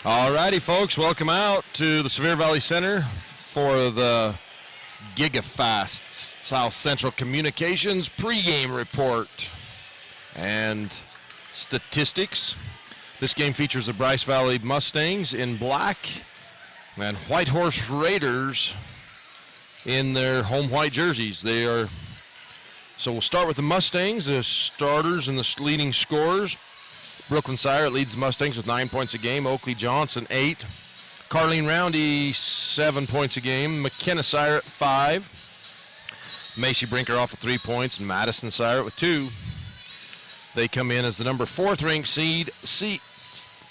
All righty, folks, welcome out to the Sevier Valley Center for the GigaFast South Central Communications pregame report and statistics. This game features the Bryce Valley Mustangs in black and Whitehorse Raiders in their home white jerseys. So we'll start with the Mustangs, the starters and the leading scorers. Brooklyn Sirett leads the Mustangs with 9 points a game. Oakley Johnson, 8. Carleen Roundy, 7 points a game. McKenna Sirett, 5. Macy Brinkerhoff with 3 points, and Madison Sirett with 2. They come in as the number 4th ranked seed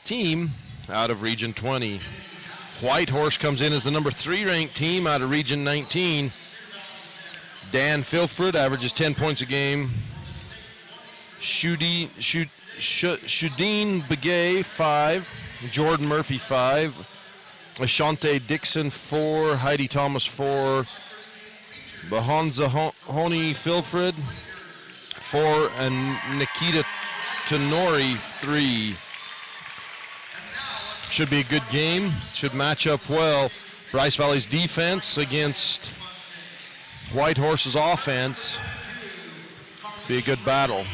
team out of Region 20. Whitehorse comes in as the number 3 ranked team out of Region 19. Dan Filfred averages 10 points a game. Shudeen Begay, 5. Jordan Murphy, 5. Ashante Dixon, 4. Heidi Thomas, 4. Bahanza Honi Filfred, 4. And Nikita Tenori, 3. Should be a good game. Should match up well. Bryce Valley's defense against Whitehorse's offense. Be a good battle.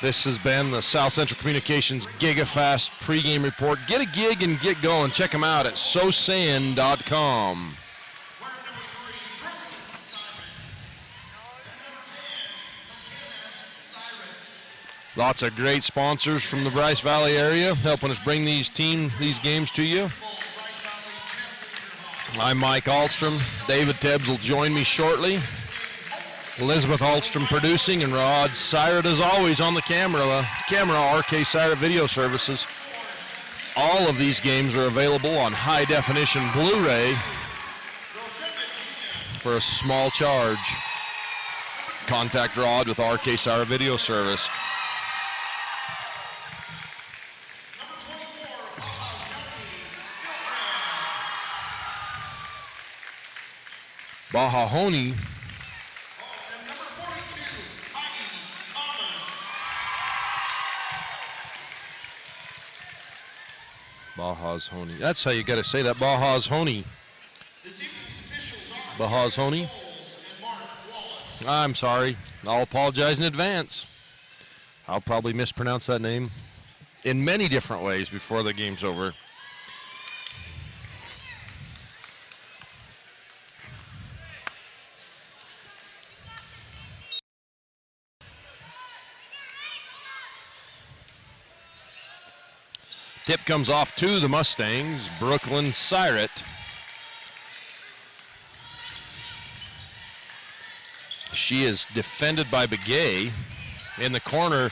This has been the South Central Communications GigaFast pregame report. Get a gig and get going. Check them out at sosan.com. Lots of great sponsors from the Bryce Valley area helping us bring these games to you. I'm Mike Ahlstrom. David Tebbs will join me shortly. Elizabeth Ahlstrom producing, and Rod Sirett as always on the camera, RK Sirett Video Services. All of these games are available on high definition Blu-ray for a small charge. Contact Rod with RK Sirett Video Service. Baha Honi Baha's Honi. That's how you got to say that. Baha's Honi. Baha's Honi. I'm sorry. I'll apologize in advance. I'll probably mispronounce that name in many different ways before the game's over. Tip comes off to the Mustangs, Brooklyn Sirett. She is defended by Begay. In the corner,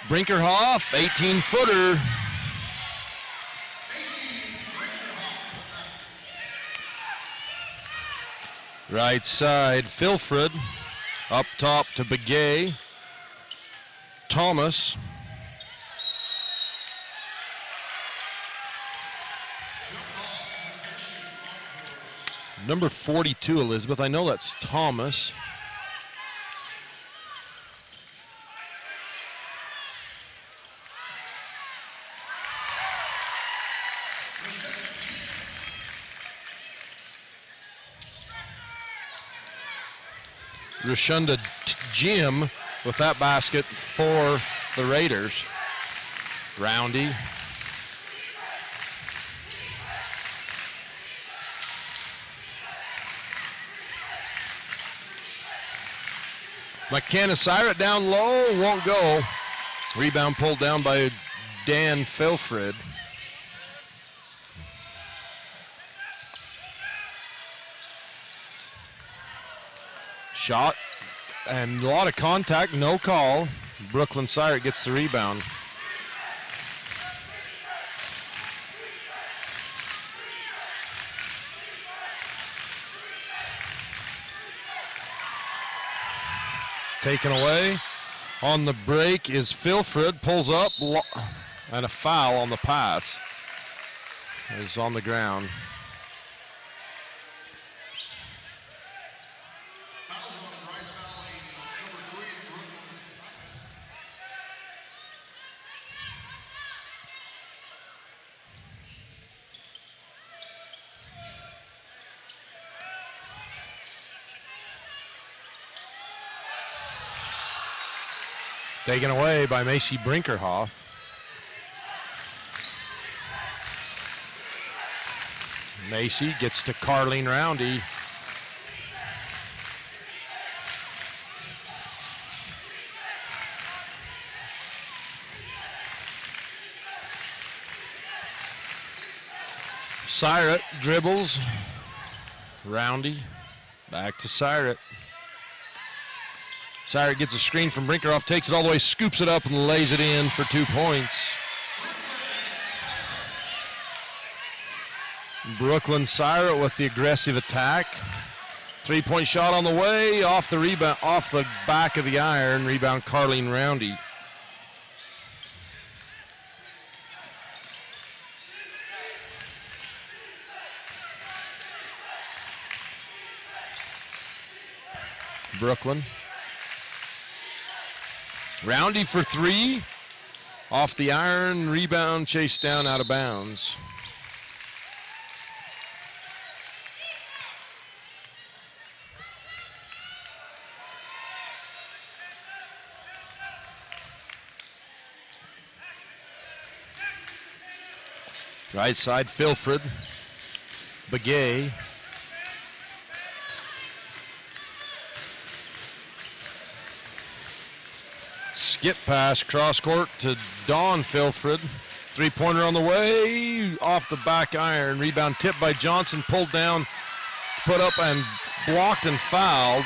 Brinkerhoff, 18-footer. Right side, Filfred. Up top to Begay. Thomas. Number 42, Elizabeth. I know that's Thomas. Rashunda Jim with that basket for the Raiders. Roundy. McKenna Sirett down low, won't go. Rebound pulled down by Dan Filfred. Shot and a lot of contact, no call. Brooklyn Sirett gets the rebound. Taken away. On the break is Filfred, pulls up, and a foul on the pass. Is on the ground. Taken away by Macy Brinkerhoff. Macy gets to Carlene Roundy. Syrat dribbles. Roundy. Back to Syrat. Syrat gets a screen from Brinkerhoff, takes it all the way, scoops it up, and lays it in for 2 points. Brooklyn Syrat with the aggressive attack. 3-point shot on the way, off the rebound, off the back of the iron. Rebound Carlene Roundy. Brooklyn. Roundy for 3. Off the iron, rebound, chased down out of bounds. Right side, Filfred. Begay. Skip pass, cross court to Dawn Filfred. 3-pointer on the way, off the back iron. Rebound tipped by Johnson, pulled down, put up and blocked and fouled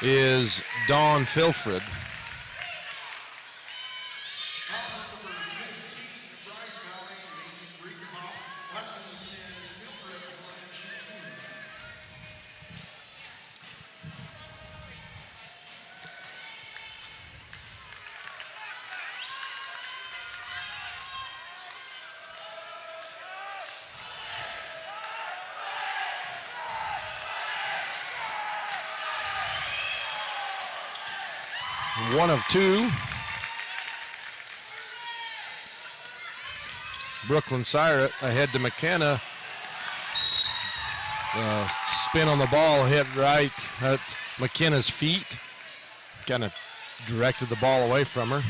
is Dawn Filfred. One of 2. Brooklyn Syrat ahead to McKenna. Spin on the ball, hit right at McKenna's feet. Kind of directed the ball away from her.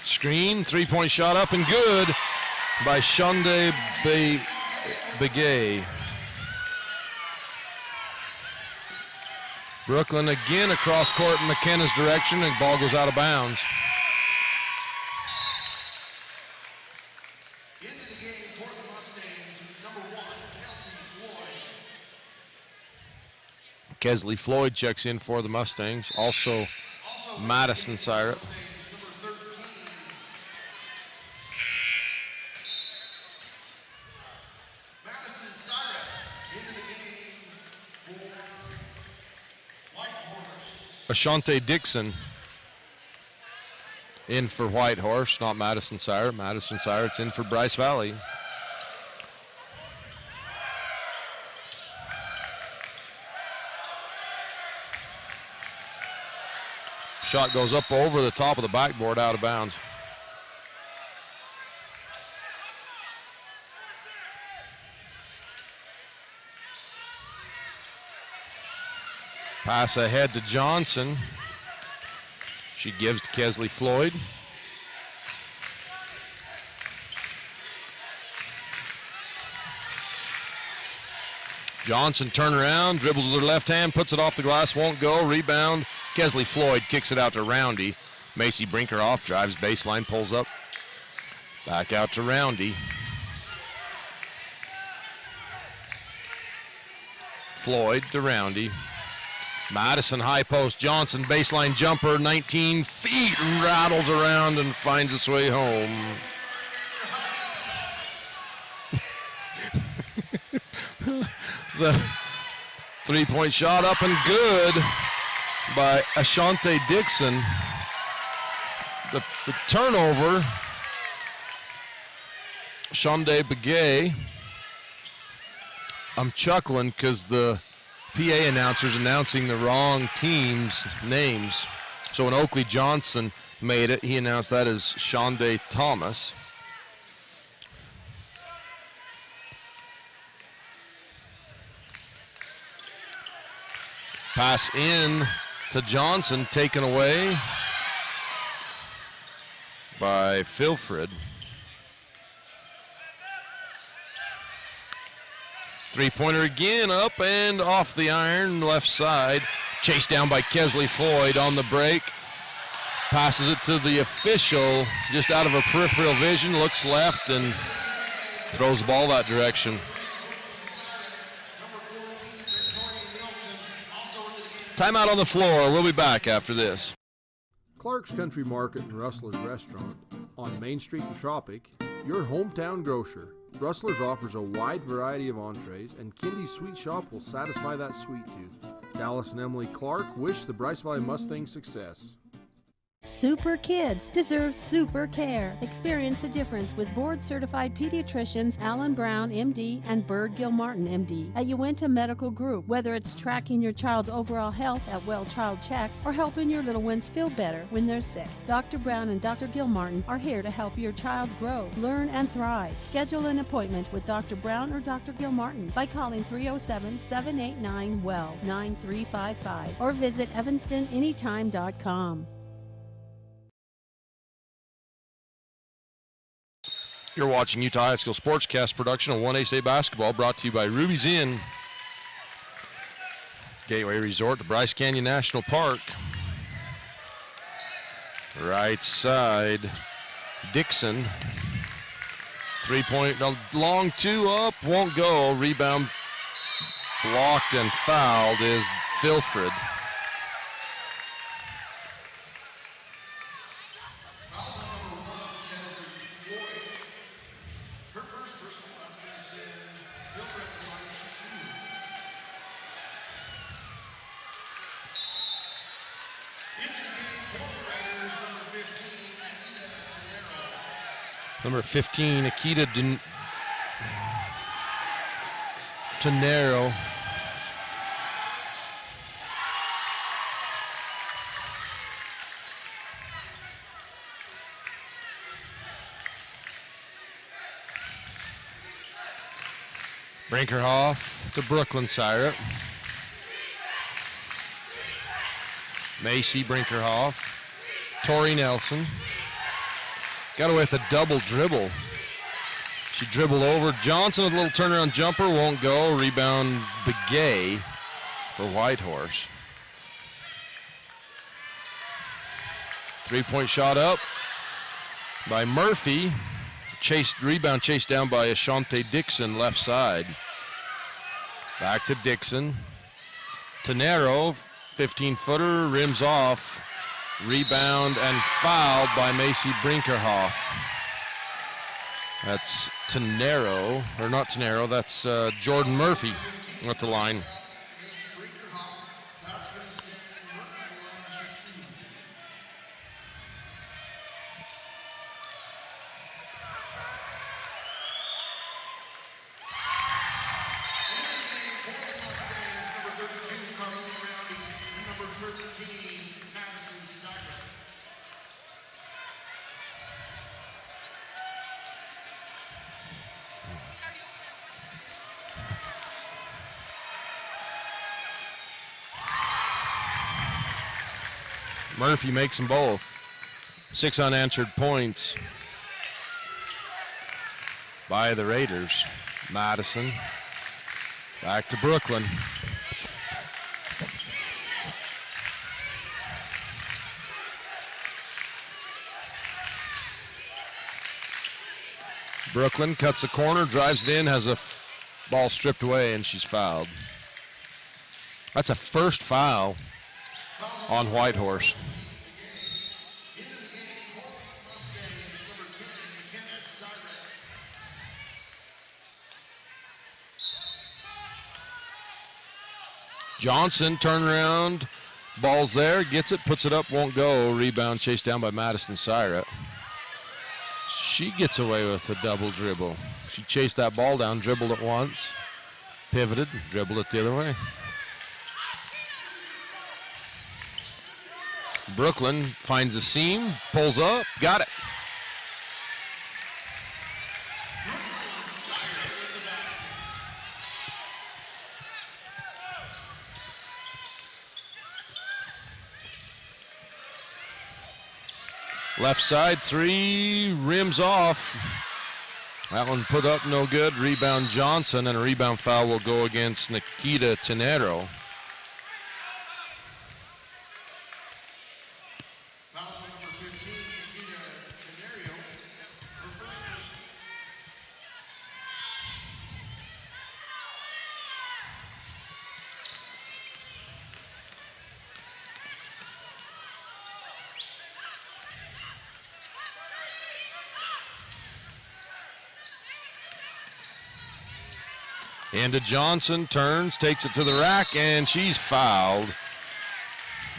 Screen, 3-point shot up and good by Shonda Begay. Brooklyn again across court in McKenna's direction, and ball goes out of bounds. Into the game for the Mustangs, number 1, Kelsey Floyd. Kesley Floyd checks in for the Mustangs. Also Madison Syrat. Ashante Dixon in for Whitehorse, not Madison Syrat. Madison Syrat's in for Bryce Valley. Shot goes up over the top of the backboard, out of bounds. Pass ahead to Johnson. She gives to Kesley Floyd. Johnson turn around, dribbles with her left hand, puts it off the glass, won't go. Rebound. Kesley Floyd kicks it out to Roundy. Macy Brinkerhoff drives baseline, pulls up. Back out to Roundy. Floyd to Roundy. Madison high post, Johnson baseline jumper, 19 feet, rattles around and finds its way home. The 3-point shot up and good by Ashante Dixon. The turnover, Shonda Begay. I'm chuckling because the PA announcer's announcing the wrong team's names. So when Oakley Johnson made it, he announced that as Shonda Thomas. Pass in to Johnson, taken away by Filfred. Three-pointer again, up and off the iron, left side. Chased down by Kesley Floyd on the break. Passes it to the official, just out of her peripheral vision, looks left and throws the ball that direction. Timeout on the floor. We'll be back after this. Clark's Country Market and Rustler's Restaurant on Main Street in Tropic, your hometown grocer. Rustler's offers a wide variety of entrees, and Kindy's Sweet Shop will satisfy that sweet tooth. Dallas and Emily Clark wish the Bryce Valley Mustangs success. Super kids deserve super care. Experience the difference with board-certified pediatricians Alan Brown, MD, and Bird Gilmartin, MD, at Uinta Medical Group. Whether it's tracking your child's overall health at Well Child Checks or helping your little ones feel better when they're sick, Dr. Brown and Dr. Gilmartin are here to help your child grow, learn, and thrive. Schedule an appointment with Dr. Brown or Dr. Gilmartin by calling 307-789-WELL 9355 or visit evanstonanytime.com. You're watching Utah High School Sportscast production of 1ASA basketball, brought to you by Ruby's Inn, Gateway Resort to Bryce Canyon National Park. Right side, Dixon. Three-point, long two up, won't go. Rebound blocked and fouled is Filfred. Number 15, Akita Tenero. Brinkerhoff to Brooklyn Syrup. Macy Brinkerhoff. Tori Nelson. Got away with a double dribble. She dribbled over Johnson with a little turnaround jumper, won't go. Rebound Begay for Whitehorse. Three-point shot up by Murphy. Rebound chased down by Ashante Dixon, left side. Back to Dixon. Tenero, 15-footer, rims off. Rebound and fouled by Macy Brinkerhoff. That's Tenero, or not Tenero, that's Jordan Murphy at the line. Murphy makes them both. 6 unanswered points by the Raiders. Madison back to Brooklyn. Brooklyn cuts the corner, drives it in, has a ball stripped away, and she's fouled. That's a first foul on Whitehorse. Johnson, turnaround, ball's there, gets it, puts it up, won't go. Rebound chased down by Madison Syra. She gets away with a double dribble. She chased that ball down, dribbled it once, pivoted, dribbled it the other way. Brooklyn finds a seam, pulls up, got it. Left side, three, rims off. That one put up no good. Rebound Johnson, and a rebound foul will go against Nikita Tenero. Foul number 15, Nikita Tenero. Her first person. Into Johnson, turns, takes it to the rack, and she's fouled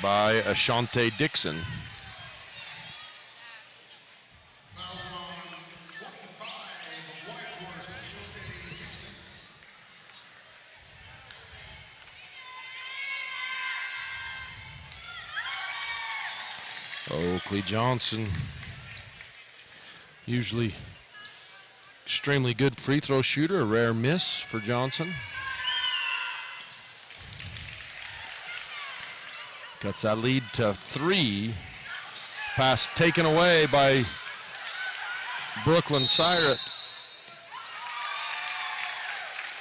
by Ashante Dixon. Fouls on 25 of Whitehorse, Ashante Dixon. Oakley Johnson, usually extremely good free throw shooter, a rare miss for Johnson. Cuts that lead to 3. Pass taken away by Brooklyn Syret.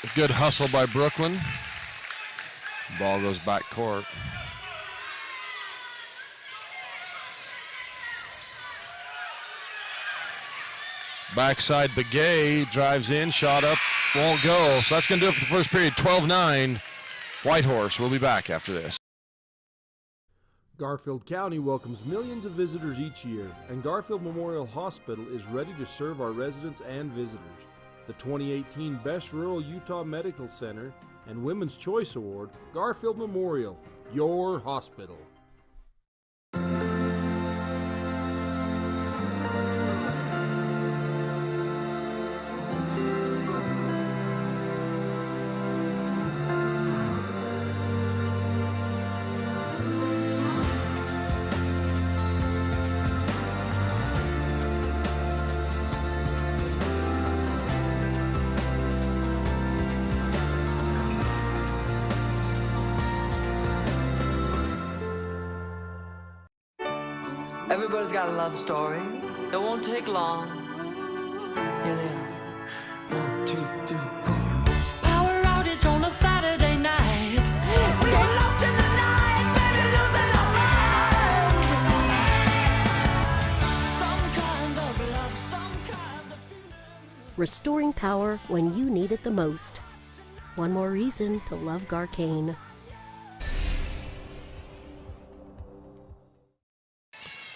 A good hustle by Brooklyn. Ball goes back court. Backside Begay drives in, shot up, won't go. So that's going to do it for the first period. 12-9. Whitehorse will be back after this. Garfield County welcomes millions of visitors each year, and Garfield Memorial Hospital is ready to serve our residents and visitors. The 2018 Best Rural Utah Medical Center and Women's Choice Award, Garfield Memorial, your hospital. Everybody's got a love story. It won't take long. Here they are. 1, 2, 3, 4. Power outage on a Saturday night. We get lost in the night, better losing our minds. Some kind of love, some kind of feeling. Restoring power when you need it the most. One more reason to love Garcane.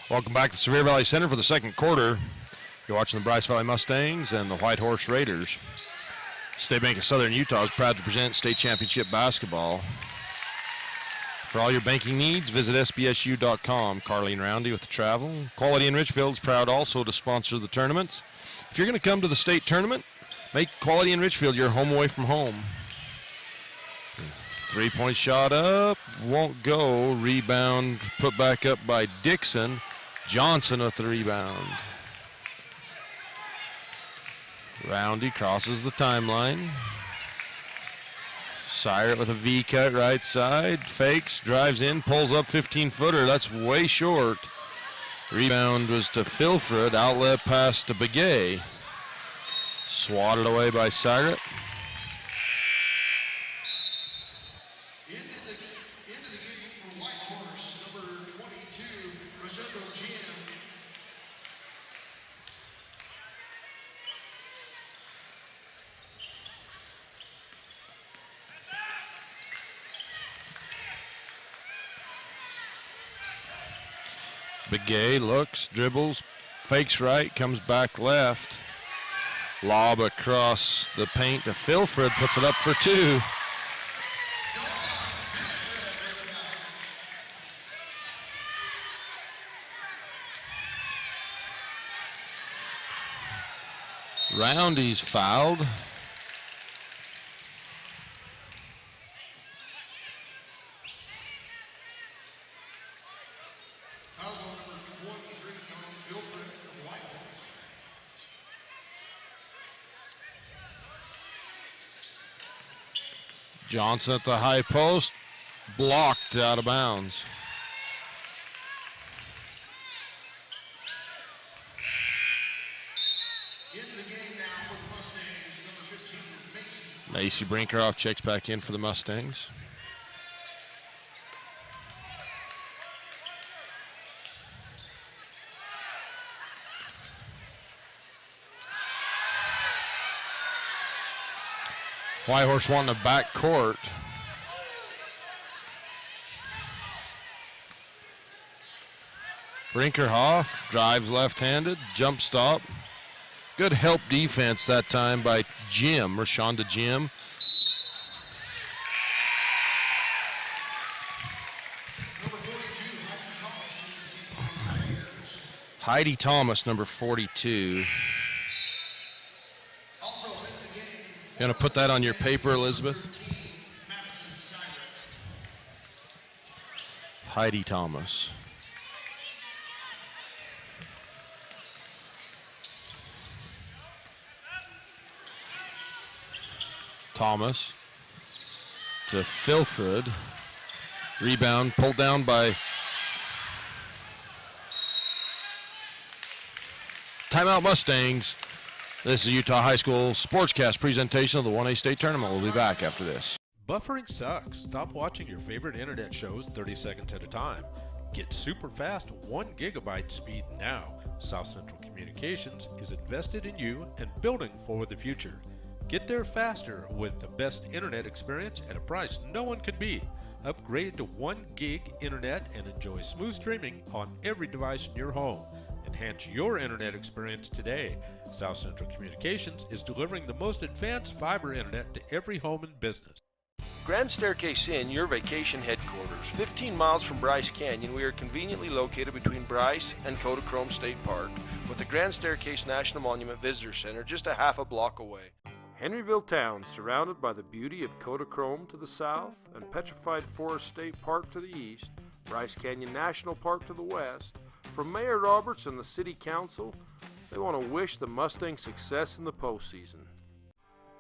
Welcome back to Sevier Valley Center for the second quarter. You're watching the Bryce Valley Mustangs and the Whitehorse Raiders. State Bank of Southern Utah is proud to present state championship basketball. For all your banking needs, visit sbsu.com. Carlene Roundy with the travel. Quality in Richfield is proud also to sponsor the tournaments. If you're going to come to the state tournament, make Quality in Richfield your home away from home. 3-point shot up, won't go. Rebound put back up by Dixon. Johnson with the rebound. Roundy crosses the timeline. Syret with a V cut right side. Fakes, drives in, pulls up 15-footer. That's way short. Rebound was to Filfred. Outlet pass to Begay. Swatted away by Syret. Into the game for Whitehorse, number 22, Rosendo Jim. Begay looks, dribbles, fakes right, comes back left. Lob across the paint to Filfred, puts it up for 2. Roundy's fouled. Fouls on number 23, Don Filfred of Whitehorse. Johnson at the high post, blocked out of bounds. Macy Brinkerhoff checks back in for the Mustangs. Whitehorse wanting a back court. Brinkerhoff drives left-handed, jump stop. Good help defense that time by Jim, Rashonda Jim. Number 42, Heidi Thomas. Heidi Thomas, number 42. Also in the game, Gonna put that on your paper, Elizabeth? Madison Siren. Heidi Thomas. Thomas to Filford. Rebound pulled down by Timeout Mustangs. This is Utah High School Sportscast presentation of the 1A State Tournament. We'll be back after this. Buffering sucks. Stop watching your favorite internet shows 30 seconds at a time. Get super fast 1 gigabyte speed now. South Central Communications is invested in you and building for the future. Get there faster with the best internet experience at a price no one can beat. Upgrade to 1 gig internet and enjoy smooth streaming on every device in your home. Enhance your internet experience today. South Central Communications is delivering the most advanced fiber internet to every home and business. Grand Staircase Inn, your vacation headquarters. 15 miles from Bryce Canyon, we are conveniently located between Bryce and Kodachrome State Park, with the Grand Staircase National Monument Visitor Center just a half a block away. Henryville Town, surrounded by the beauty of Kodachrome to the south and Petrified Forest State Park to the east, Bryce Canyon National Park to the west. From Mayor Roberts and the City Council, they want to wish the Mustangs success in the postseason.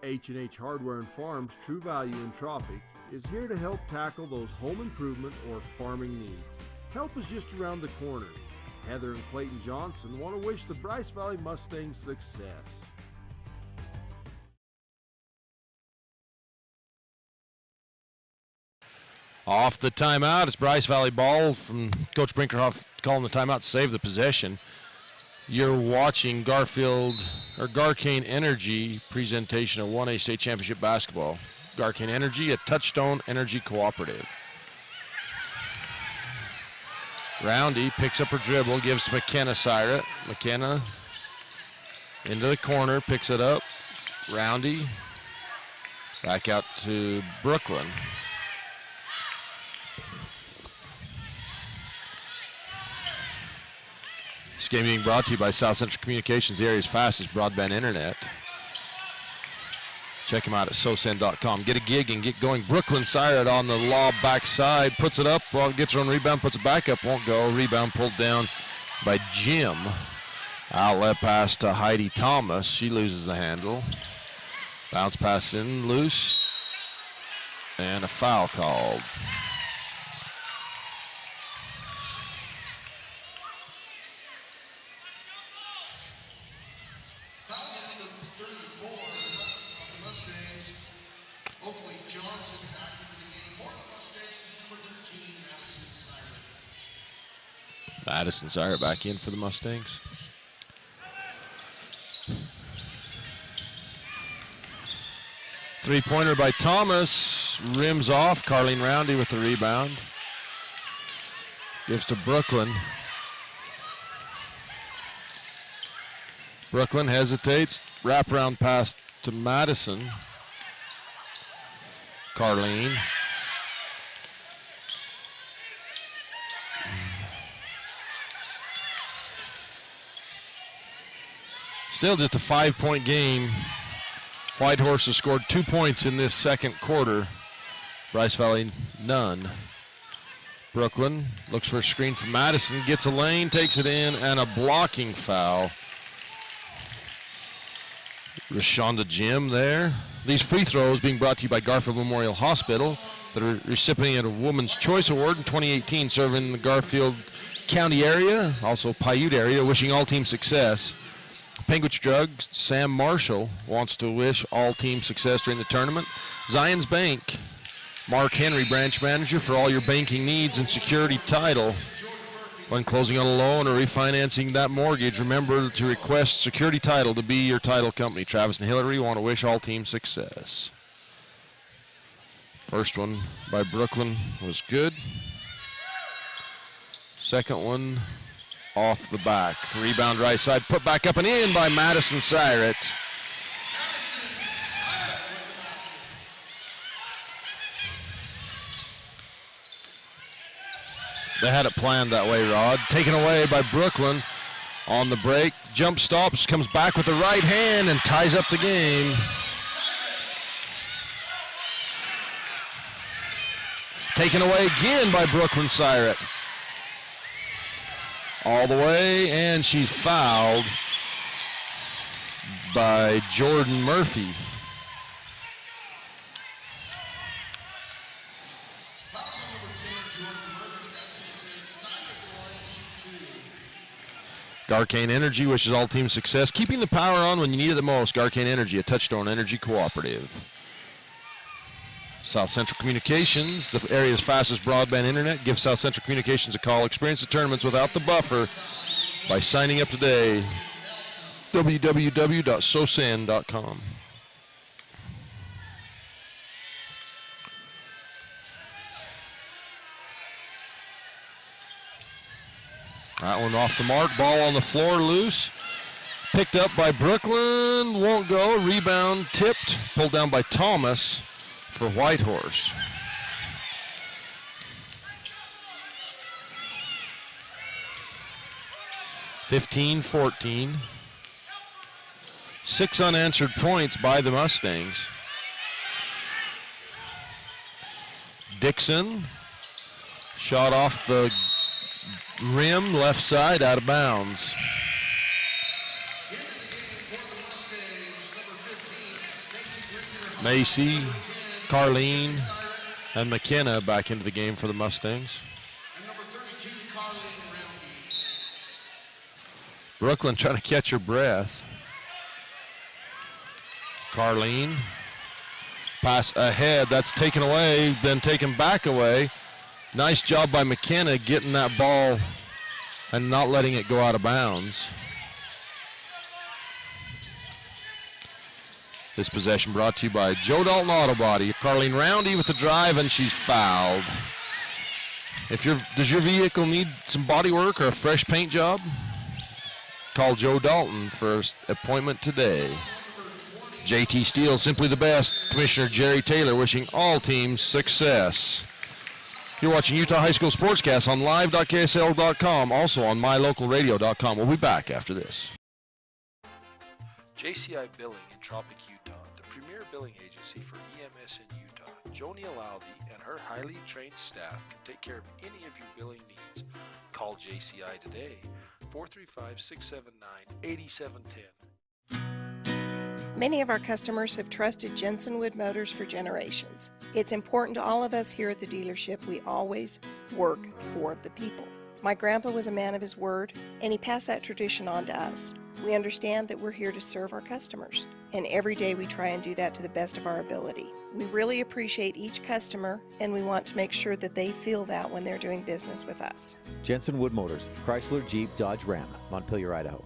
H&H Hardware and Farms True Value in Tropic is here to help tackle those home improvement or farming needs. Help is just around the corner. Heather and Clayton Johnson want to wish the Bryce Valley Mustangs success. Off the timeout, it's Bryce Valley ball from Coach Brinkerhoff calling the timeout to save the possession. You're watching Garcane Energy presentation of 1A State Championship basketball. Garcane Energy, a Touchstone Energy cooperative. Roundy picks up her dribble, gives to McKenna Syrat. McKenna into the corner, picks it up. Roundy back out to Brooklyn. This game being brought to you by South Central Communications, the area's fastest broadband internet. Check them out at SOSEN.com. Get a gig and get going. Brooklyn Syrat on the lob backside, puts it up, well, gets her own rebound, puts it back up, won't go. Rebound pulled down by Jim. Outlet pass to Heidi Thomas. She loses the handle. Bounce pass in, loose, and a foul called. Madison Syrat back in for the Mustangs. Three-pointer by Thomas, rims off. Carleen Roundy with the rebound. Gives to Brooklyn. Brooklyn hesitates, wraparound pass to Madison. Carleen. Still just a 5-point game. Whitehorse has scored 2 points in this second quarter. Bryce Valley, none. Brooklyn looks for a screen from Madison, gets a lane, takes it in, and a blocking foul. Rashonda Jim there. These free throws being brought to you by Garfield Memorial Hospital, the recipient of Woman's Choice Award in 2018, serving the Garfield County area, also Paiute area, wishing all team success. Penguich Drug, Sam Marshall wants to wish all team success during the tournament. Zions Bank, Mark Henry, branch manager, for all your banking needs and security title. When closing on a loan or refinancing that mortgage, remember to request security title to be your title company. Travis and Hillary want to wish all team success. First one by Brooklyn was good. Second one off the back. Rebound right side, put back up and in by Madison Syret. They had it planned that way, Rod. Taken away by Brooklyn on the break. Jump stops, comes back with the right hand and ties up the game. Taken away again by Brooklyn Syret. All the way, and she's fouled by Jordan Murphy. Garcane Energy wishes all team success. Keeping the power on when you need it the most. Garcane Energy, a Touchstone Energy cooperative. South Central Communications, the area's fastest broadband internet. Give South Central Communications a call. Experience the tournaments without the buffer by signing up today. www.sosan.com. That one off the mark. Ball on the floor, loose. Picked up by Brooklyn. Won't go. Rebound tipped. Pulled down by Thomas for Whitehorse. (15-14). 6 unanswered points by the Mustangs. Dixon. Shot off the rim, left side, out of bounds. Macy, Carlene, and McKenna back into the game for the Mustangs. Brooklyn trying to catch her breath. Carlene, pass ahead, that's taken away, then taken back away. Nice job by McKenna getting that ball and not letting it go out of bounds. This possession brought to you by Joe Dalton Auto Body. Carlene Roundy with the drive, and she's fouled. Does your vehicle need some body work or a fresh paint job? Call Joe Dalton for an appointment today. JT Steele, simply the best. Commissioner Jerry Taylor wishing all teams success. You're watching Utah High School Sportscast on live.ksl.com, also on mylocalradio.com. We'll be back after this. JCI Billing in Tropic, Utah, the premier billing agency for EMS in Utah. Joni Alaldi and her highly trained staff can take care of any of your billing needs. Call JCI today, 435-679-8710. Many of our customers have trusted Jensen Wood Motors for generations. It's important to all of us here at the dealership we always work for the people. My grandpa was a man of his word, and he passed that tradition on to us. We understand that we're here to serve our customers, and every day we try and do that to the best of our ability. We really appreciate each customer, and we want to make sure that they feel that when they're doing business with us. Jensen Wood Motors, Chrysler, Jeep, Dodge, Ram, Montpelier, Idaho.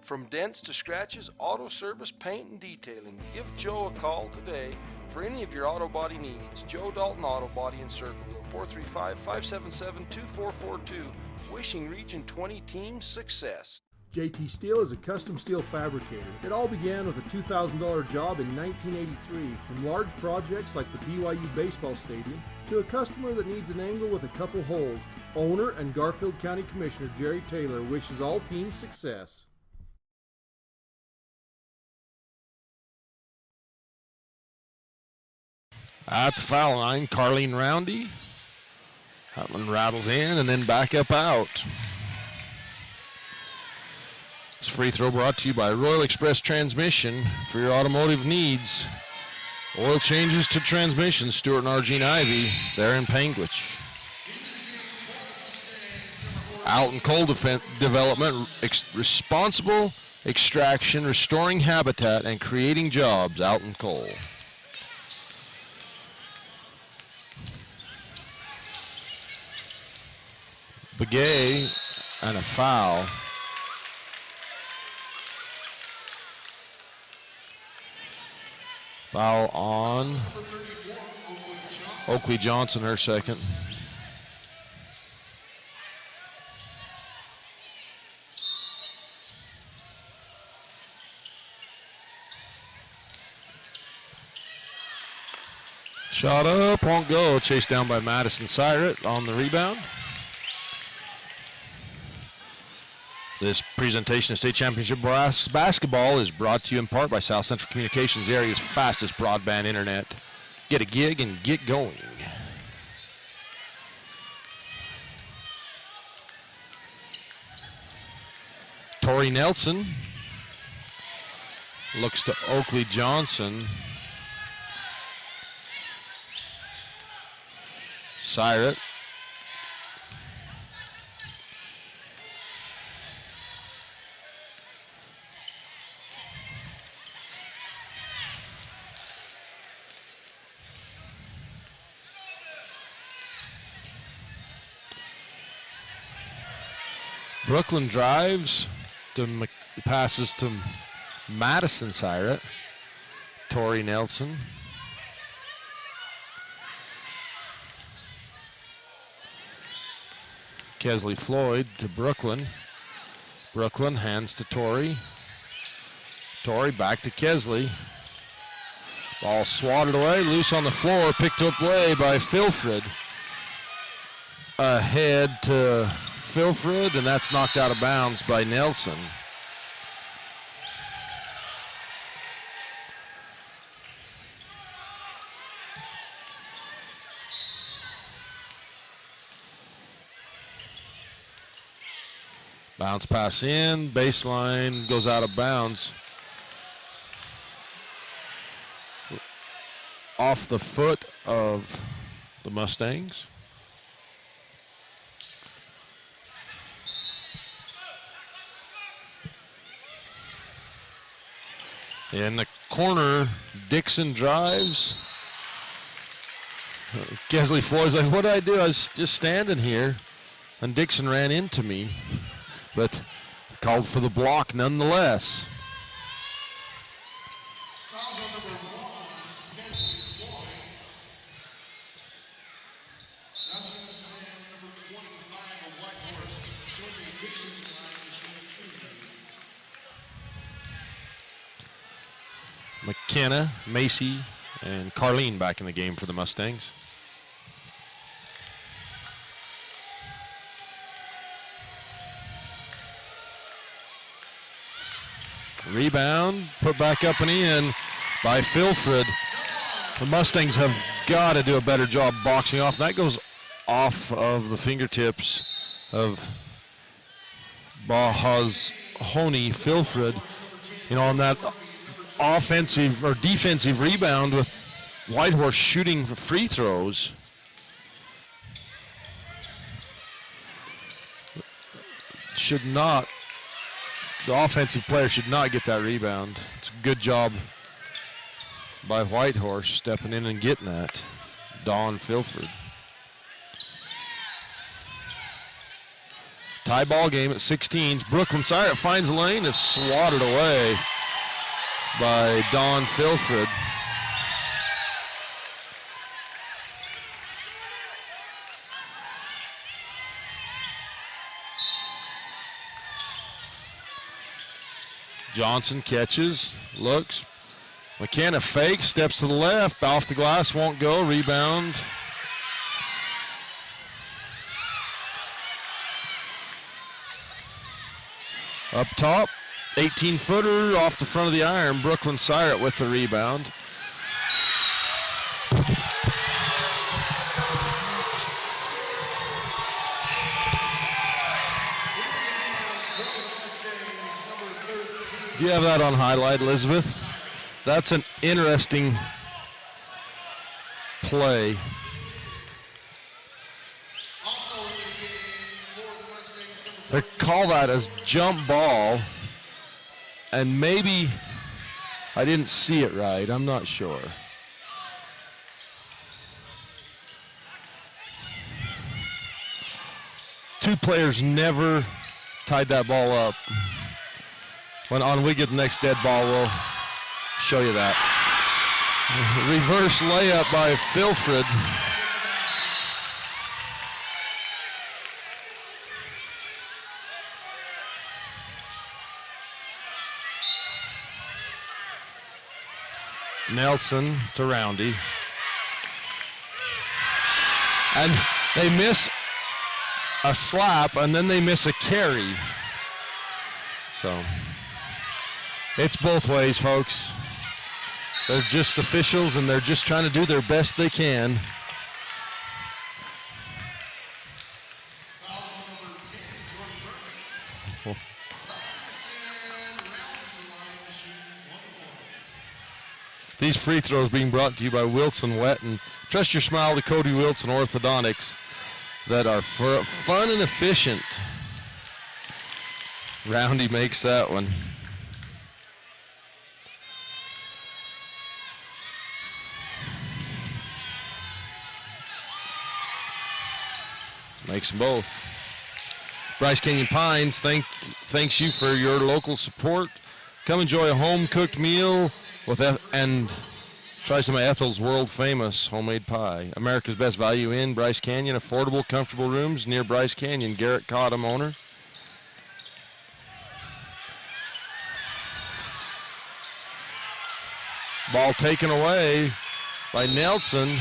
From dents to scratches, auto service, paint, and detailing, give Joe a call today for any of your auto body needs. Joe Dalton Auto Body in Circleville, 435-577-2442. Wishing Region 20 team success. JT Steel is a custom steel fabricator. It all began with a $2,000 job in 1983, from large projects like the BYU baseball stadium to a customer that needs an angle with a couple holes. Owner and Garfield County Commissioner Jerry Taylor wishes all teams success. At the foul line, Carlene Roundy. That one rattles in and then back up out. This free throw brought to you by Royal Express Transmission for your automotive needs. Oil changes to transmissions, Stuart and Argene Ivy. They're in Panguitch. Alton Coal Development, responsible extraction, restoring habitat, and creating jobs. Alton Coal. Begay and a foul. Foul on Oakley Johnson, her second. Shot up, won't go. Chased down by Madison Syrett on the rebound. This presentation of state championship brass basketball is brought to you in part by South Central Communications, the area's fastest broadband internet. Get a gig and get going. Tori Nelson looks to Oakley Johnson. Syrett. Brooklyn drives, passes to Madison Syrett. Tori Nelson. Kesley Floyd to Brooklyn. Brooklyn hands to Tori. Tori back to Kesley. Ball swatted away, loose on the floor, picked up away by Filfred. Ahead to Filfred, and that's knocked out of bounds by Nelson. Bounce pass in, baseline goes out of bounds. Off the foot of the Mustangs. In the corner, Dixon drives. Kesley Floyd's like, what did I do? I was just standing here, and Dixon ran into me. But called for the block nonetheless. Fouls on number 1, Kesley Floyd. That's going to send number 25 of Whitehorse, showing Dixon line to show 2. McKenna, Macy, and Carlene back in the game for the Mustangs. Rebound, put back up and in by Filfred. The Mustangs have got to do a better job boxing off. That goes off of the fingertips of Bahaz Honey Filfred. You know, on that offensive or defensive rebound with Whitehorse shooting free throws. Should not. The offensive player should not get that rebound. It's a good job by Whitehorse stepping in and getting that. Dawn Filfred. Tie ball game at 16. Brooklyn Syrett finds the lane. Is swatted away by Dawn Filfred. Johnson catches, looks. McKenna fakes, steps to the left, off the glass, won't go, rebound. Up top, 18-footer off the front of the iron. Brooklyn Syrett with the rebound. Do you have that on highlight, Elizabeth? That's an interesting play. Also in the game for the Mustangs, They call that as jump ball, and maybe I didn't see it right. I'm not sure. Two players never tied that ball up. When we get the next dead ball, we'll show you that. Reverse layup by Filfred. Nelson to Roundy. And they miss a slap, and then they miss a carry. So it's both ways, folks. They're just officials, and they're just trying to do their best they can. These free throws being brought to you by Wilson Wet and Trust Your Smile to Cody Wilson Orthodontics that are fun and efficient. Roundy makes that one. Makes them both. Bryce Canyon Pines thanks you for your local support. Come enjoy a home-cooked meal and try some of Ethel's world-famous homemade pie. America's Best Value Inn, Bryce Canyon. Affordable, comfortable rooms near Bryce Canyon. Garrett Cottom, owner. Ball taken away by Nelson.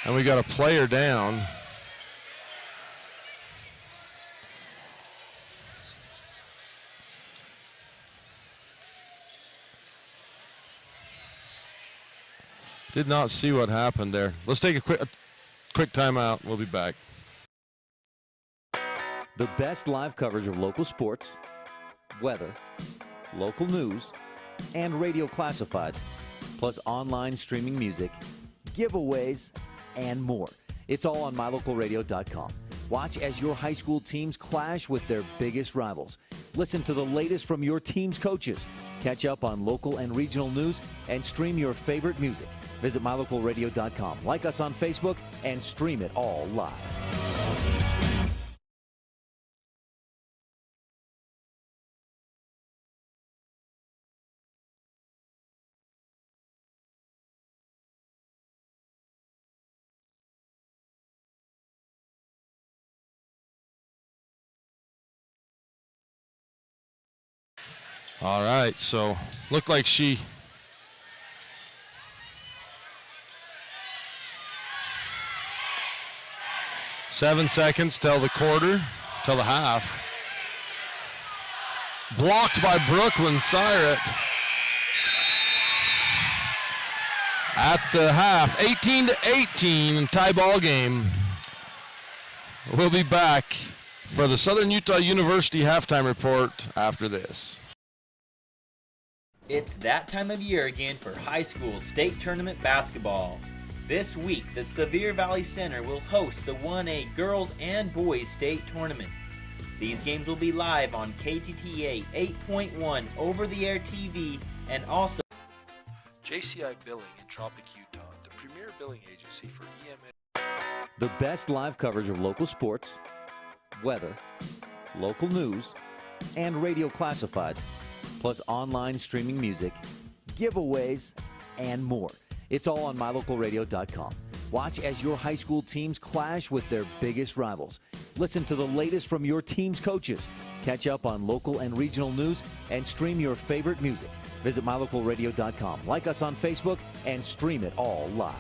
And we got a player down. Did not see what happened there. Let's take a quick timeout. We'll be back. The best live coverage of local sports, weather, local news, and radio classifieds, plus online streaming music, giveaways, and more. It's all on mylocalradio.com. Watch as your high school teams clash with their biggest rivals. Listen to the latest from your team's coaches. Catch up on local and regional news and stream your favorite music. Visit mylocalradio.com. Like us on Facebook and stream it all live. All right, so looked like she 7 seconds till the quarter, till the half. Blocked by Brooklyn Siret. At the half, 18-18, tie ball game. We'll be back for the Southern Utah University halftime report after this. It's that time of year again for high school state tournament basketball. This week, the Sevier Valley Center will host the 1A girls and boys state tournament. These games will be live on KTTA 8.1 over-the-air TV and also JCI Billing in Tropic, Utah, the premier billing agency for EMS. The best live coverage of local sports, weather, local news, and radio classifieds, plus online streaming music, giveaways, and more. It's all on mylocalradio.com. Watch as your high school teams clash with their biggest rivals. Listen to the latest from your team's coaches. Catch up on local and regional news and stream your favorite music. Visit mylocalradio.com. Like us on Facebook and stream it all live.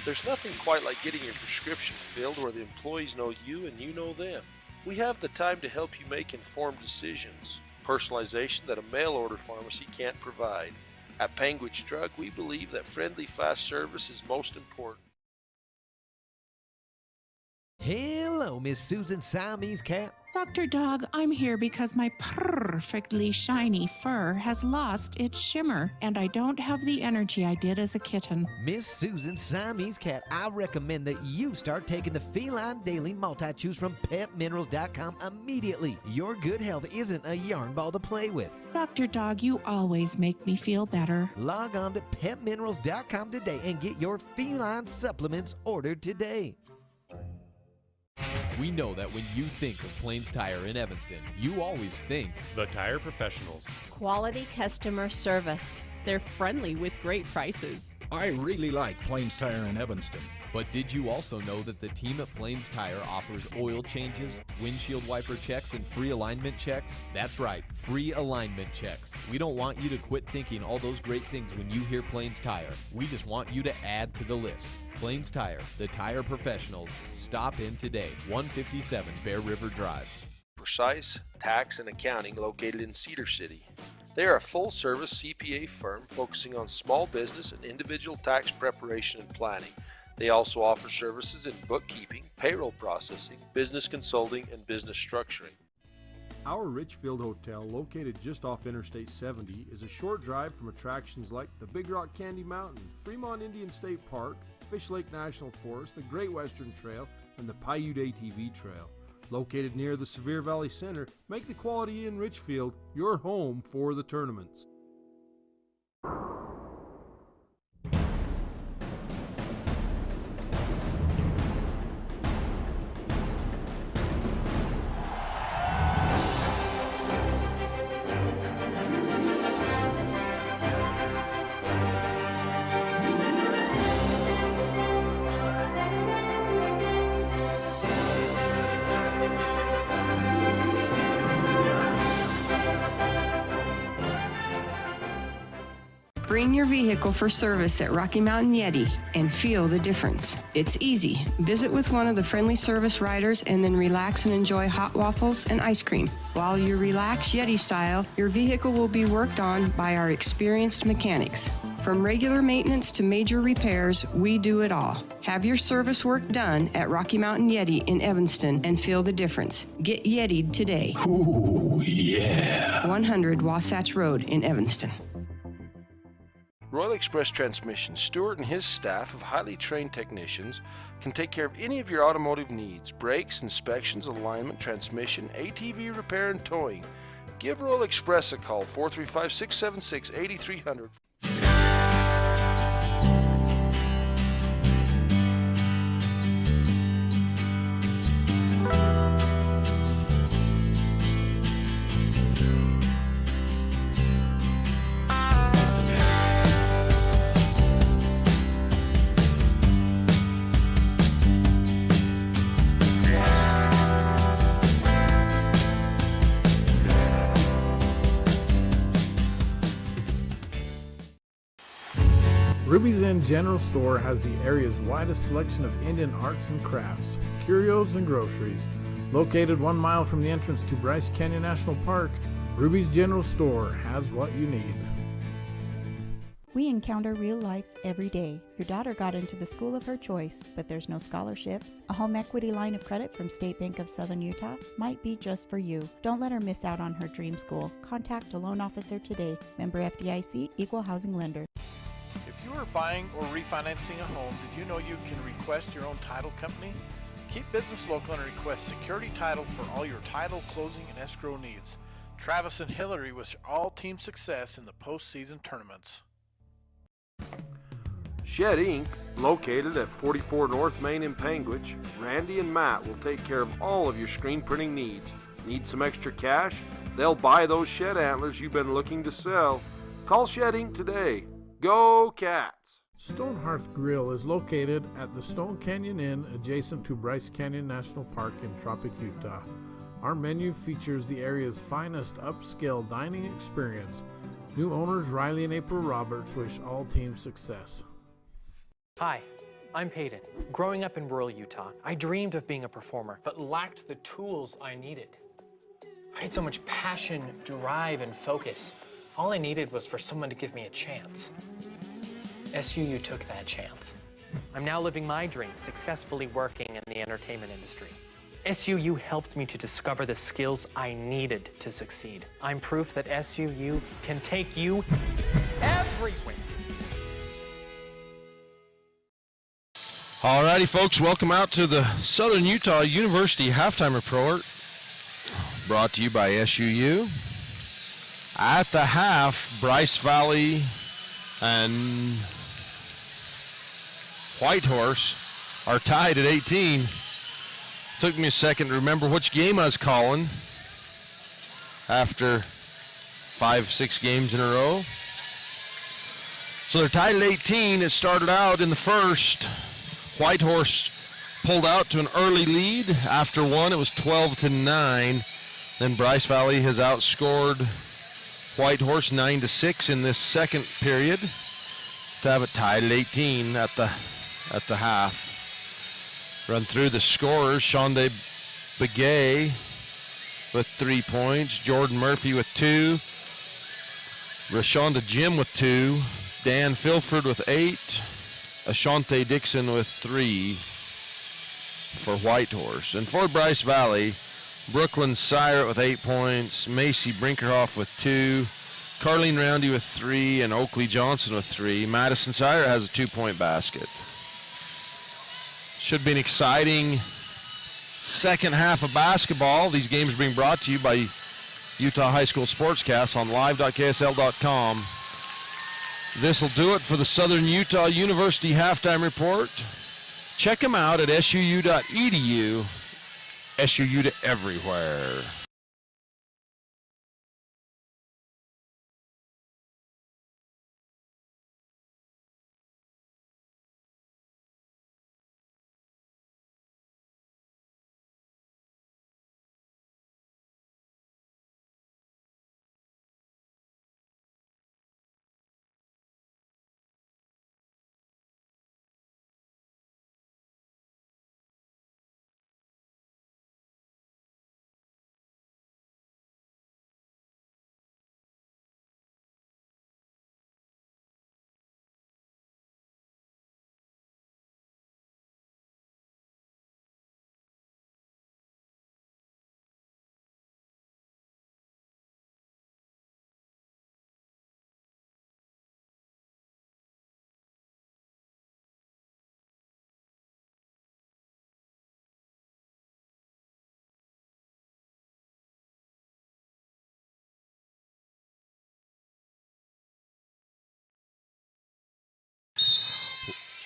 There's nothing quite like getting your prescription filled where the employees know you and you know them. We have the time to help you make informed decisions. Personalization that a mail-order pharmacy can't provide. At Panguitch Drug, we believe that friendly, fast service is most important. Hello, Miss Susan Siamese Cat. Dr. Dog, I'm here because my perfectly shiny fur has lost its shimmer, and I don't have the energy I did as a kitten. Miss Susan Siamese Cat, I recommend that you start taking the Feline Daily Multi-Chews from PetMinerals.com immediately. Your good health isn't a yarn ball to play with. Dr. Dog, you always make me feel better. Log on to PetMinerals.com today and get your feline supplements ordered today. We know that when you think of Plains Tire in Evanston, you always think The Tire Professionals. Quality customer service. They're friendly with great prices. I really like Plains Tire in Evanston. But did you also know that the team at Plains Tire offers oil changes, windshield wiper checks, and free alignment checks? That's right, free alignment checks. We don't want you to quit thinking all those great things when you hear Plains Tire. We just want you to add to the list. Plains Tire, the tire professionals. Stop in today, 157 Bear River Drive. Precise Tax and Accounting located in Cedar City. They are a full-service CPA firm focusing on small business and individual tax preparation and planning. They also offer services in bookkeeping, payroll processing, business consulting, and business structuring. Our Richfield Hotel, located just off Interstate 70, is a short drive from attractions like the Big Rock Candy Mountain, Fremont Indian State Park, Fish Lake National Forest, the Great Western Trail, and the Paiute ATV Trail. Located near the Sevier Valley Center, make the Quality Inn Richfield your home for the tournaments. Bring your vehicle for service at Rocky Mountain Yeti and feel the difference. It's easy. Visit with one of the friendly service riders and then relax and enjoy hot waffles and ice cream. While you relax Yeti style, your vehicle will be worked on by our experienced mechanics. From regular maintenance to major repairs, we do it all. Have your service work done at Rocky Mountain Yeti in Evanston and feel the difference. Get Yeti'd today. Ooh, yeah. 100 Wasatch Road in Evanston. Royal Express Transmission, Stewart and his staff of highly trained technicians can take care of any of your automotive needs: brakes, inspections, alignment, transmission, ATV repair, and towing. Give Royal Express a call, 435-676-8300. Ruby's Inn General Store has the area's widest selection of Indian arts and crafts, curios, and groceries. Located 1 mile from the entrance to Bryce Canyon National Park, Ruby's General Store has what you need. We encounter real life every day. Your daughter got into the school of her choice, but there's no scholarship. A home equity line of credit from State Bank of Southern Utah might be just for you. Don't let her miss out on her dream school. Contact a loan officer today. Member FDIC, Equal Housing Lender. If you are buying or refinancing a home, did you know you can request your own title company? Keep business local and request security title for all your title, closing, and escrow needs. Travis and Hillary wish all team success in the postseason tournaments. Shed Inc., located at 44 North Main in Panguitch, Randy and Matt will take care of all of your screen printing needs. Need some extra cash? They'll buy those shed antlers you've been looking to sell. Call Shed Inc. today. Go Cats! Stonehearth Grill is located at the Stone Canyon Inn adjacent to Bryce Canyon National Park in Tropic, Utah. Our menu features the area's finest upscale dining experience. New owners Riley and April Roberts wish all teams success. Hi, I'm Peyton. Growing up in rural Utah, I dreamed of being a performer, but lacked the tools I needed. I had so much passion, drive, and focus. All I needed was for someone to give me a chance. SUU took that chance. I'm now living my dream, successfully working in the entertainment industry. SUU helped me to discover the skills I needed to succeed. I'm proof that SUU can take you everywhere. Alrighty, folks, welcome out to the Southern Utah University Halftime Report, brought to you by SUU. At the half, Bryce Valley and Whitehorse are tied at 18. Took me a second to remember which game I was calling after 5-6 games in a row. So they're tied at 18. It started out in the first. Whitehorse pulled out to an early lead. After one, it was 12-9. Then Bryce Valley has outscored Whitehorse 9-6 in this second period to have it tied at 18 at the half. Run through the scorers: Shonda Begay with 3 points, Jordan Murphy with 2, Rashonda Jim with 2, Dan Filford with 8, Ashante Dixon with 3 for Whitehorse. And for Bryce Valley, Brooklyn Syrett with 8 points, Macy Brinkerhoff with 2, Carlene Roundy with 3, and Oakley Johnson with 3. Madison Syrett has a 2-point basket. Should be an exciting second half of basketball. These games are being brought to you by Utah High School Sportscast on live.ksl.com. This will do it for the Southern Utah University Halftime Report. Check them out at suu.edu. SUU to everywhere.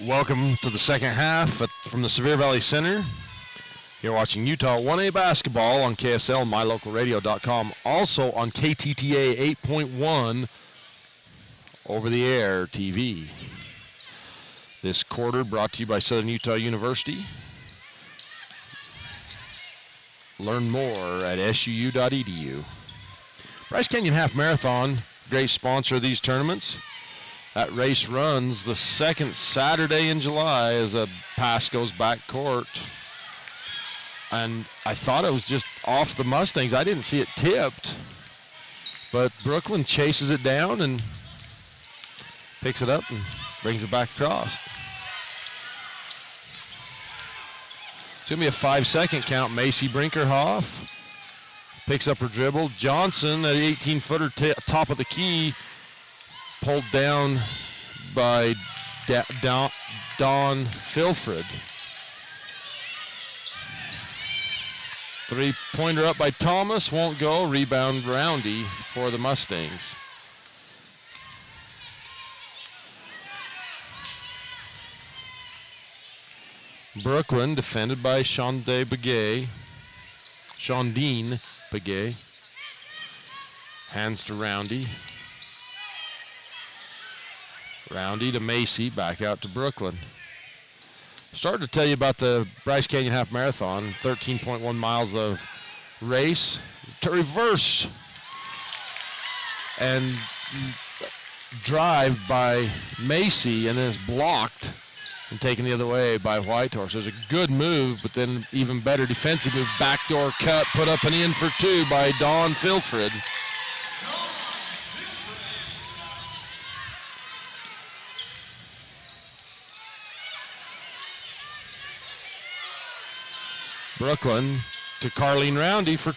Welcome to the second half from the Sevier Valley Center. You're watching Utah 1A basketball on KSL, mylocalradio.com, also on KTTA 8.1 over-the-air TV. This quarter brought to you by Southern Utah University. Learn more at suu.edu. Bryce Canyon Half Marathon, great sponsor of these tournaments. That race runs the second Saturday in July as a pass goes back court. And I thought it was just off the Mustangs. I didn't see it tipped. But Brooklyn chases it down and picks it up and brings it back across. It's going to be a 5-second count. Macy Brinkerhoff picks up her dribble. Johnson, at 18-footer top of the key, pulled down by Dawn Filford. Three-pointer up by Thomas, won't go. Rebound Roundy for the Mustangs. Brooklyn defended by Shondean Begay. Hands to Roundy. Roundy to Macy, back out to Brooklyn. Started to tell you about the Bryce Canyon Half Marathon, 13.1 miles of race. To reverse and drive by Macy, and is blocked and taken the other way by Whitehorse. There's a good move, but then even better defensive move. Backdoor cut, put up and in for two by Dawn Filfred. Brooklyn to Carlene Roundy for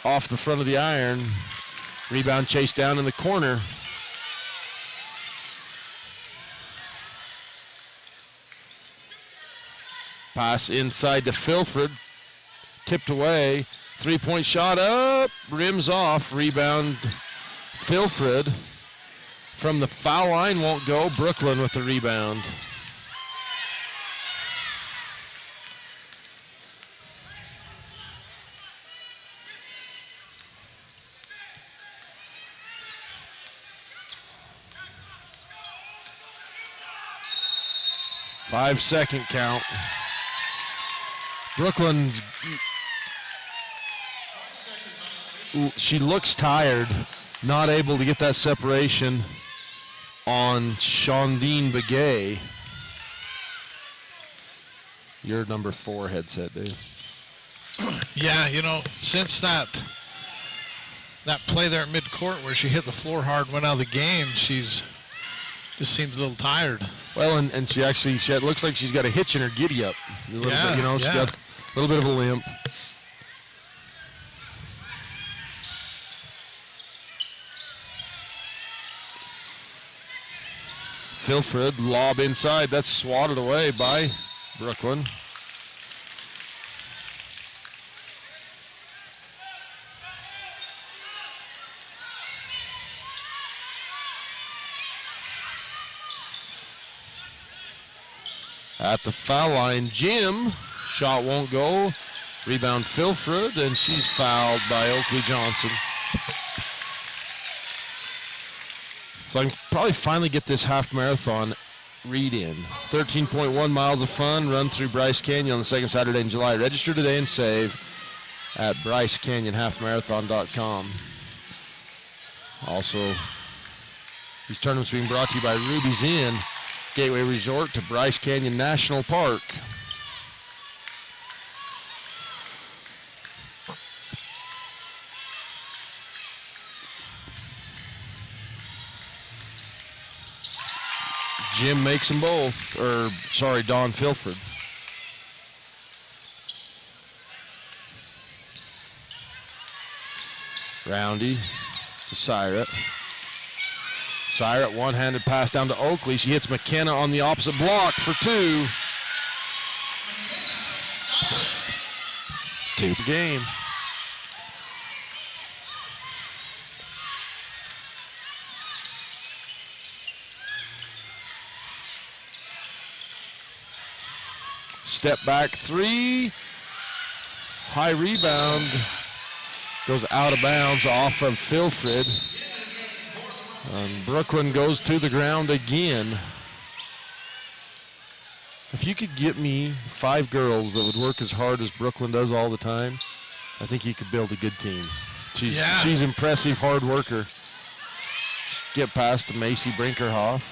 off the front of the iron. Rebound chased down in the corner. Pass inside to Filfred. Tipped away. Three-point shot up. Rims off. Rebound Filfred. From the foul line won't go. Brooklyn with the rebound. Five-second count. Brooklyn's, she looks tired, not able to get that separation on Shondine Begay. Your number 4 headset, Dave. Yeah, you know, since that play there at midcourt where she hit the floor hard, went out of the game, she's just seems a little tired. Well, and she it looks like she's got a hitch in her giddy up. A little bit, you know, she's got a little bit of a limp. Filfred, lob inside. That's swatted away by Brooklyn. At the foul line, Jim. Shot won't go. Rebound Filfred, and she's fouled by Oakley Johnson. So I can probably finally get this half marathon read in. 13.1 miles of fun run through Bryce Canyon on the second Saturday in July. Register today and save at BryceCanyonHalfMarathon.com. Also, these tournaments being brought to you by Ruby's Inn, Gateway Resort to Bryce Canyon National Park. Jim makes them both, Dawn Filfred. Roundy to Syrat. Syrat, one-handed pass down to Oakley. She hits McKenna on the opposite block for two. Two game. Step back three. High rebound. Goes out of bounds off of Filfred. And Brooklyn goes to the ground again. If you could get me 5 girls that would work as hard as Brooklyn does all the time, I think you could build a good team. She's impressive, hard worker. Get past to Macy Brinkerhoff.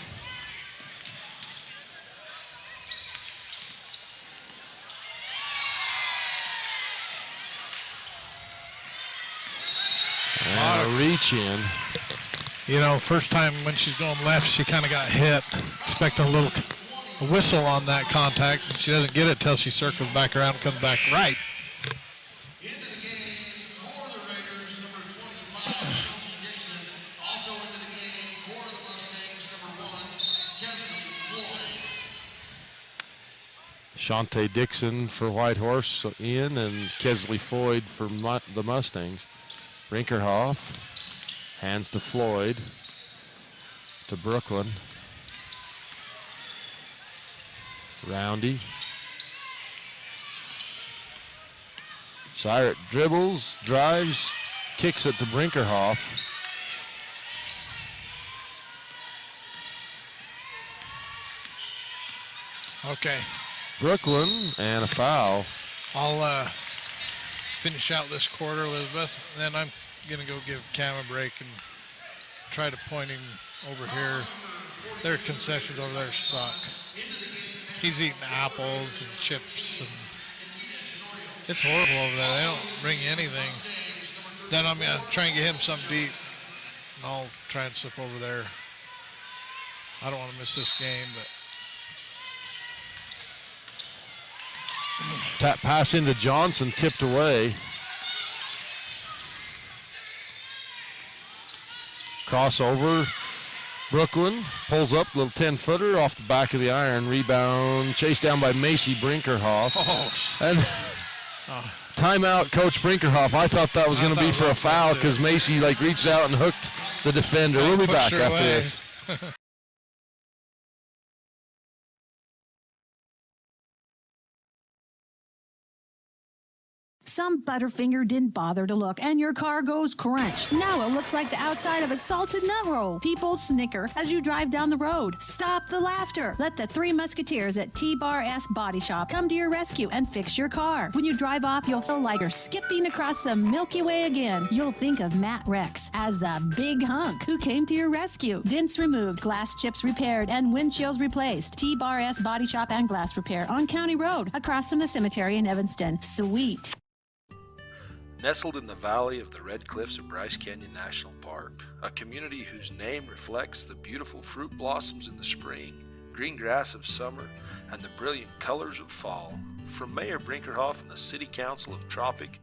And a reach in. You know, first time when she's going left, she kind of got hit. Expecting a whistle on that contact. She doesn't get it till she circles back around and comes back right. Into the game for the Raiders, number 25, Shelton Dixon. Also into the game for the Mustangs, number 1, Kesley Floyd. Shante Dixon for Whitehorse in, and Kesley Floyd for the Mustangs. Brinkerhoff hands to Floyd, to Brooklyn. Roundy. Syrat dribbles, drives, kicks it to Brinkerhoff. Okay. Brooklyn, and a foul. I'll finish out this quarter, Elizabeth, and then I'm going to go give Cam a break and try to point him over here. Their concessions over there suck. He's eating apples and chips, and it's horrible over there. They don't bring you anything. Then I'm going to try and get him something to eat, and I'll try and slip over there. I don't want to miss this game, but Tap pass into Johnson, tipped away. Crossover. Brooklyn pulls up, little 10-footer off the back of the iron. Rebound, chased down by Macy Brinkerhoff. And timeout, Coach Brinkerhoff. I thought that was going to be for a foul because Macy reached out and hooked the defender. We'll be back after this. Some Butterfinger didn't bother to look, and your car goes crunch. Now it looks like the outside of a salted nut roll. People snicker as you drive down the road. Stop the laughter. Let the Three Musketeers at T-Bar S Body Shop come to your rescue and fix your car. When you drive off, you'll feel like you're skipping across the Milky Way again. You'll think of Matt Rex as the big hunk who came to your rescue. Dents removed, glass chips repaired, and windshields replaced. T-Bar S Body Shop and Glass Repair on County Road, across from the cemetery in Evanston. Sweet. Nestled in the valley of the Red Cliffs of Bryce Canyon National Park, a community whose name reflects the beautiful fruit blossoms in the spring, green grass of summer, and the brilliant colors of fall. From Mayor Brinkerhoff and the City Council of Tropic,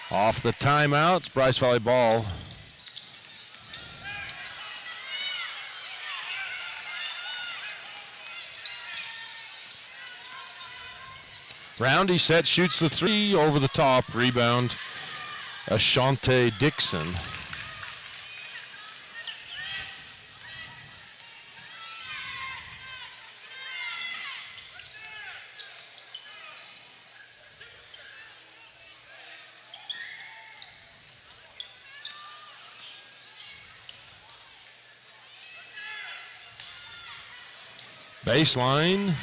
Off the timeout, it's Bryce Valley ball. Roundy set, shoots the three over the top. Rebound, Ashante Dixon. Baseline.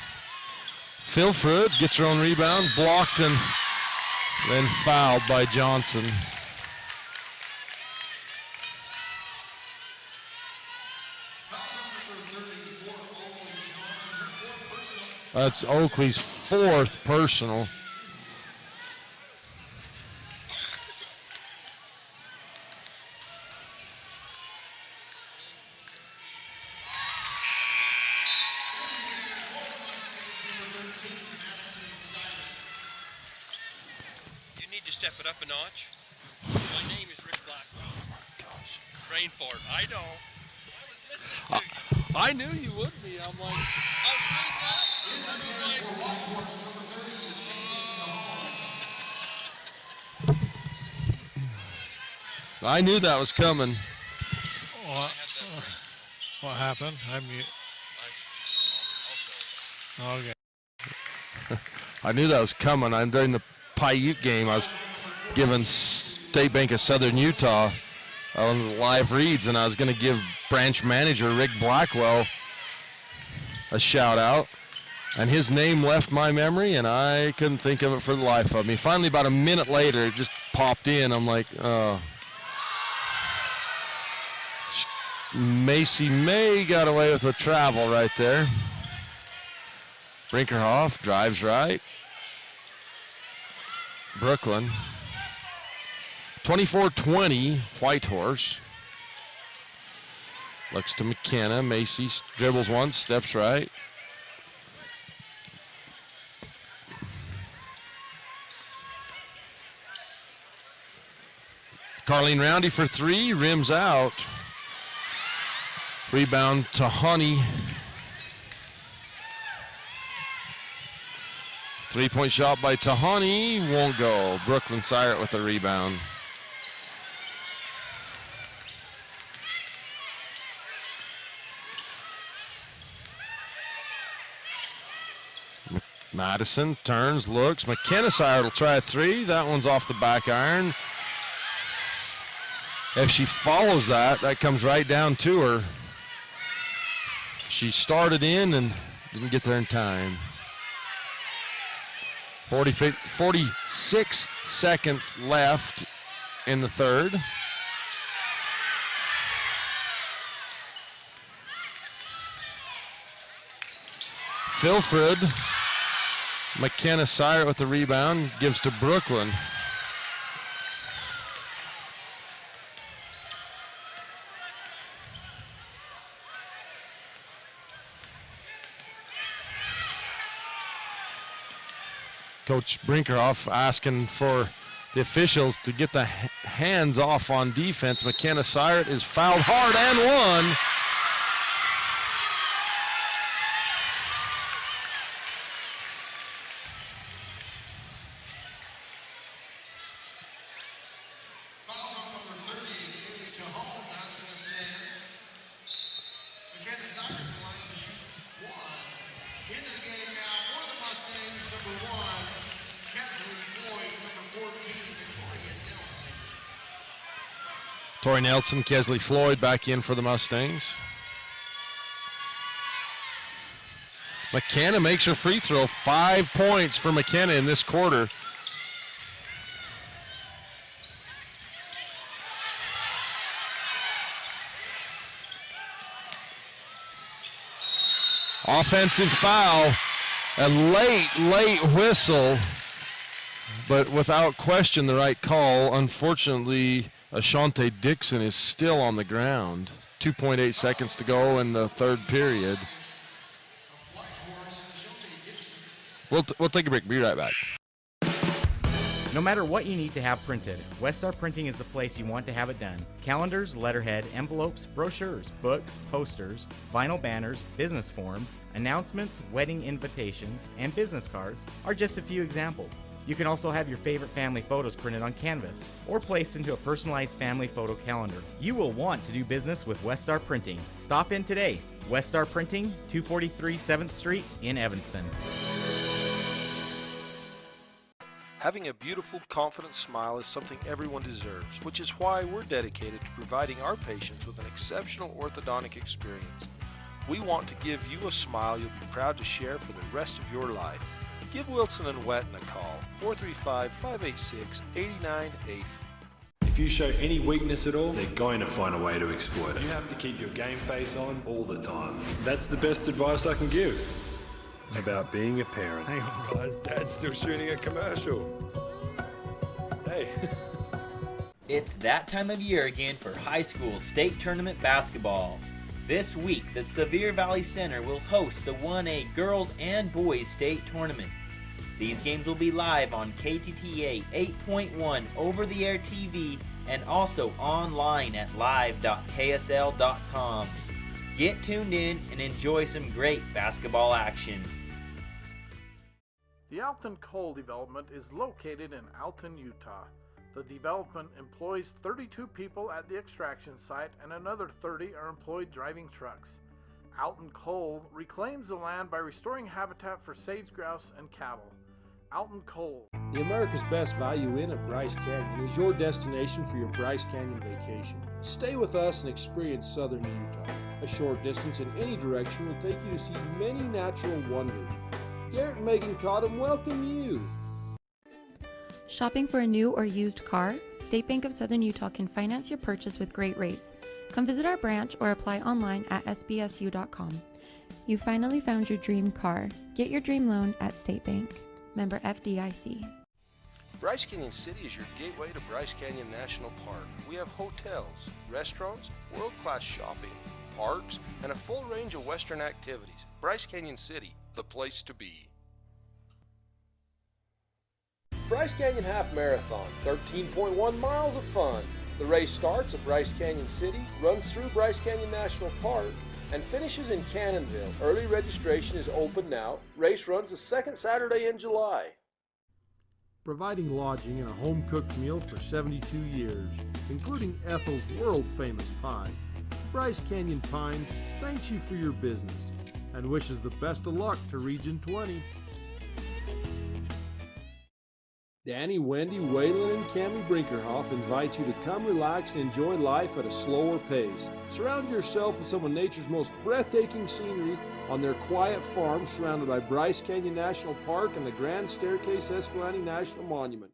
Filfred gets her own rebound, blocked and then fouled by Johnson. That's Oakley's fourth personal. Step it up a notch. My name is Rick Blackwell. Oh my gosh. Brain fart. I know. I was listening to you. I knew you would be. I'm like, I knew that was coming. What happened? I'm mute. Okay. I knew that was coming. I'm during the Paiute game. I was giving State Bank of Southern Utah on live reads, and I was going to give branch manager Rick Blackwell a shout out, and his name left my memory, and I couldn't think of it for the life of me. Finally, about a minute later, it just popped in. I'm like, oh. Macy May got away with a travel right there. Brinkerhoff drives right. Brooklyn. 24-20, Whitehorse. Looks to McKenna. Macy dribbles once, steps right. Carlene Roundy for three, rims out. Rebound to Honey. Three-point shot by Tahani, won't go. Brooklyn Sirett with the rebound. Madison turns, looks. McKenna Sirett will try a three. That one's off the back iron. If she follows that, that comes right down to her. She started in and didn't get there in time. 46 seconds left in the third. Filfred, McKenna Sire with the rebound, gives to Brooklyn. Coach Brinkerhoff asking for the officials to get the hands off on defense. McKenna Sire is fouled hard and one. Tori Nelson, Kesley Floyd back in for the Mustangs. McKenna makes her free throw. 5 points for McKenna in this quarter. Offensive foul. A late whistle, but without question the right call. Unfortunately, Ashante Dixon is still on the ground. 2.8 seconds to go in the third period. We'll take a break. Be right back. No matter what you need to have printed, Westar Printing is the place you want to have it done. Calendars, letterhead, envelopes, brochures, books, posters, vinyl banners, business forms, announcements, wedding invitations, and business cards are just a few examples. You can also have your favorite family photos printed on canvas or placed into a personalized family photo calendar. You will want to do business with Westar Printing. Stop in today. Westar Printing, 243 7th Street in Evanston. Having a beautiful, confident smile is something everyone deserves, which is why we're dedicated to providing our patients with an exceptional orthodontic experience. We want to give you a smile you'll be proud to share for the rest of your life. Give Wilson and Wetton a call, 435-586-8980. If you show any weakness at all, they're going to find a way to exploit it. You have to keep your game face on all the time. That's the best advice I can give about being a parent. Hang on, guys. Dad's still shooting a commercial. Hey. It's that time of year again for high school state tournament basketball. This week, the Sevier Valley Center will host the 1A girls and boys state tournament. These games will be live on KTTA 8.1 over-the-air TV and also online at live.ksl.com. Get tuned in and enjoy some great basketball action. The Alton Coal Development is located in Alton, Utah. The development employs 32 people at the extraction site and another 30 are employed driving trucks. Alton Coal reclaims the land by restoring habitat for sage grouse and cattle. Alton Coal. The America's Best Value Inn at Bryce Canyon is your destination for your Bryce Canyon vacation. Stay with us and experience southern Utah. A short distance in any direction will take you to see many natural wonders. Garrett and Megan Cottom welcome you. Shopping for a new or used car? State Bank of Southern Utah can finance your purchase with great rates. Come visit our branch or apply online at sbsu.com. You finally found your dream car. Get your dream loan at State Bank. Member FDIC. Bryce Canyon City is your gateway to Bryce Canyon National Park. We have hotels, restaurants, world-class shopping, parks, and a full range of Western activities. Bryce Canyon City, the place to be. Bryce Canyon Half Marathon, 13.1 miles of fun. The race starts at Bryce Canyon City, runs through Bryce Canyon National Park, and finishes in Cannonville. Early registration is open now. Race runs the second Saturday in July. Providing lodging and a home-cooked meal for 72 years, including Ethel's world-famous pie. Bryce Canyon Pines thanks you for your business and wishes the best of luck to Region 20. Danny, Wendy, Waylon, and Cammie Brinkerhoff invite you to come relax and enjoy life at a slower pace. Surround yourself with some of nature's most breathtaking scenery on their quiet farm surrounded by Bryce Canyon National Park and the Grand Staircase Escalante National Monument.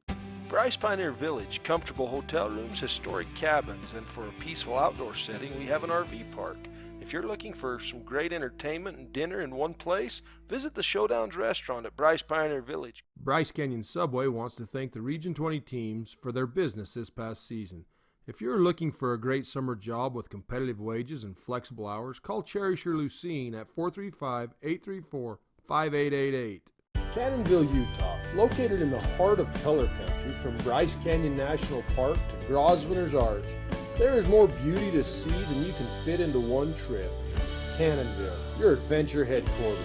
Bryce Pioneer Village, comfortable hotel rooms, historic cabins, and for a peaceful outdoor setting, we have an RV park. If you're looking for some great entertainment and dinner in one place, visit the Showdowns restaurant at Bryce Pioneer Village. Bryce Canyon Subway wants to thank the Region 20 teams for their business this past season. If you're looking for a great summer job with competitive wages and flexible hours, call Cherisher Lucene at 435-834-5888. Cannonville, Utah, located in the heart of color country from Bryce Canyon National Park to Grosvenor's Arch. There is more beauty to see than you can fit into one trip. Cannonville, your adventure headquarters.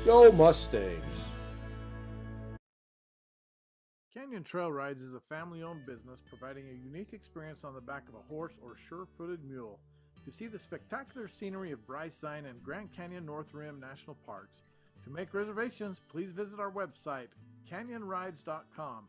Go Mustangs! Canyon Trail Rides is a family-owned business providing a unique experience on the back of a horse or sure-footed mule. To see the spectacular scenery of Bryce Sign and Grand Canyon North Rim National Parks. To make reservations, please visit our website, canyonrides.com.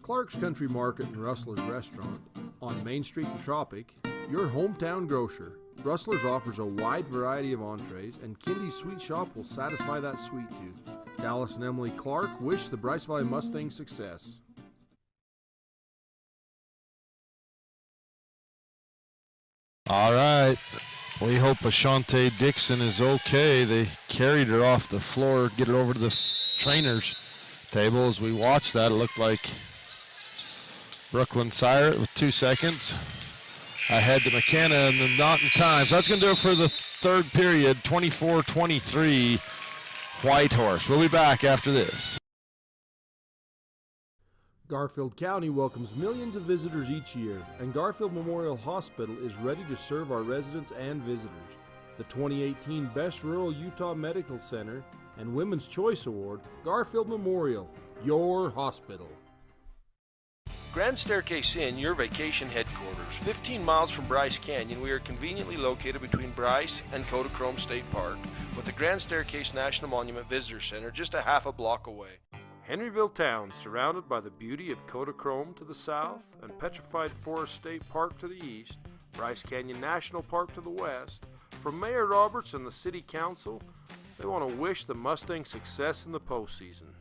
Clark's Country Market and Rustler's Restaurant on Main Street in Tropic, your hometown grocer. Rustler's offers a wide variety of entrees, and Kindy's Sweet Shop will satisfy that sweet tooth. Dallas and Emily Clark wish the Bryce Valley Mustangs success. All right. We hope Ashante Dixon is okay. They carried her off the floor, get her over to the trainer's table. As we watched that, it looked like Brooklyn Sire with 2 seconds ahead to McKenna, and then not in time. So that's going to do it for the third period, 24-23, Whitehorse. We'll be back after this. Garfield County welcomes millions of visitors each year, and Garfield Memorial Hospital is ready to serve our residents and visitors. The 2018 Best Rural Utah Medical Center and Women's Choice Award, Garfield Memorial, your hospital. Grand Staircase Inn, your vacation headquarters. 15 miles from Bryce Canyon, we are conveniently located between Bryce and Kodachrome State Park, with the Grand Staircase National Monument Visitor Center just a half a block away. Henryville Town, surrounded by the beauty of Kodachrome to the south and Petrified Forest State Park to the east, Bryce Canyon National Park to the west. From Mayor Roberts and the City Council, they want to wish the Mustangs success in the postseason.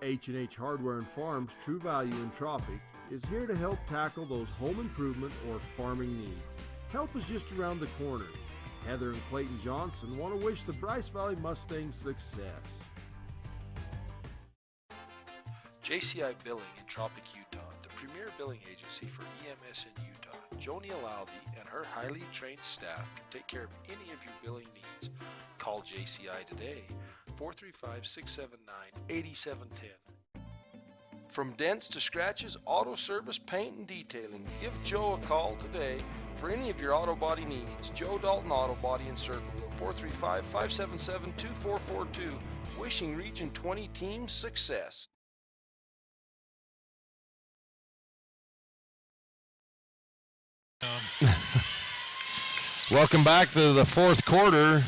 H&H Hardware and Farms True Value in Tropic is here to help tackle those home improvement or farming needs. Help is just around the corner. Heather and Clayton Johnson want to wish the Bryce Valley Mustangs success. JCI Billing in Tropic, Utah, the premier billing agency for EMS in Utah. Joni Alaldi and her highly trained staff can take care of any of your billing needs. Call JCI today, 435-679-8710. From dents to scratches, auto service, paint, and detailing, give Joe a call today for any of your auto body needs. Joe Dalton Auto Body in Circleville, 435-577-2442. Wishing Region 20 team success. Welcome back to the fourth quarter.